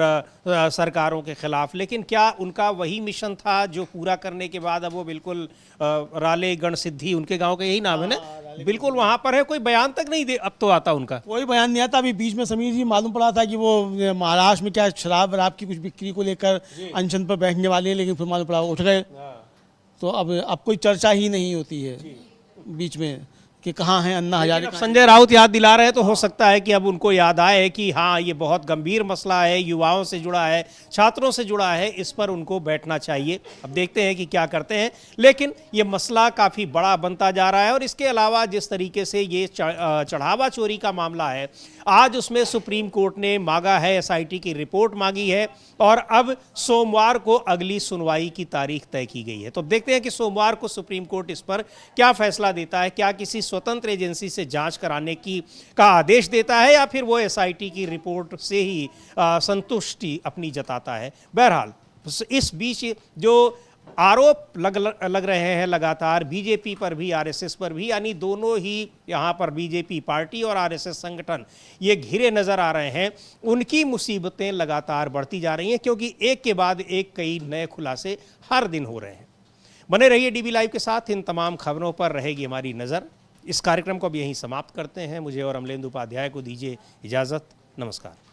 सरकारों के खिलाफ। लेकिन क्या उनका वही मिशन था जो पूरा करने के बाद अब वो बिल्कुल राले गण सिद्धि, उनके गांव का यही नाम है ना, बिल्कुल वहाँ पर है, कोई बयान तक नहीं दे अब तो आता उनका, कोई बयान नहीं आता। अभी बीच में समीर जी मालूम पड़ा था कि वो महाराष्ट्र में क्या शराब वराब की कुछ बिक्री को लेकर अनशन पर बैठने वाले हैं, लेकिन फिर मालूम पड़ा उठ गए। तो अब कोई चर्चा ही नहीं होती है बीच में कि कहाँ हैं अन्ना हजारे। संजय राउत याद दिला रहे हैं, तो हो सकता है कि अब उनको याद आए कि हाँ ये बहुत गंभीर मसला है, युवाओं से जुड़ा है, छात्रों से जुड़ा है, इस पर उनको बैठना चाहिए। अब देखते हैं कि क्या करते हैं, लेकिन ये मसला काफ़ी बड़ा बनता जा रहा है। और इसके अलावा जिस तरीके से ये चढ़ावा चोरी का मामला है, आज उसमें सुप्रीम कोर्ट ने मांगा है, एसआईटी की रिपोर्ट मांगी है, और अब सोमवार को अगली सुनवाई की तारीख तय की गई है। तो देखते हैं कि सोमवार को सुप्रीम कोर्ट इस पर क्या फैसला देता है, क्या किसी स्वतंत्र एजेंसी से जांच कराने का आदेश देता है, या फिर वो एसआईटी की रिपोर्ट से ही संतुष्टि अपनी जताता है। बहरहाल इस बीच जो आरोप लग रहे हैं लगातार बीजेपी पर भी, आरएसएस पर भी, यानी दोनों ही यहाँ पर बीजेपी पार्टी और आरएसएस संगठन ये घिरे नजर आ रहे हैं, उनकी मुसीबतें लगातार बढ़ती जा रही हैं, क्योंकि एक के बाद एक कई नए खुलासे हर दिन हो रहे हैं। बने रहिए डीबी लाइव के साथ, इन तमाम खबरों पर रहेगी हमारी नज़र। इस कार्यक्रम को अब यहीं समाप्त करते हैं। मुझे और अमलेंदु उपाध्याय को दीजिए इजाज़त। नमस्कार।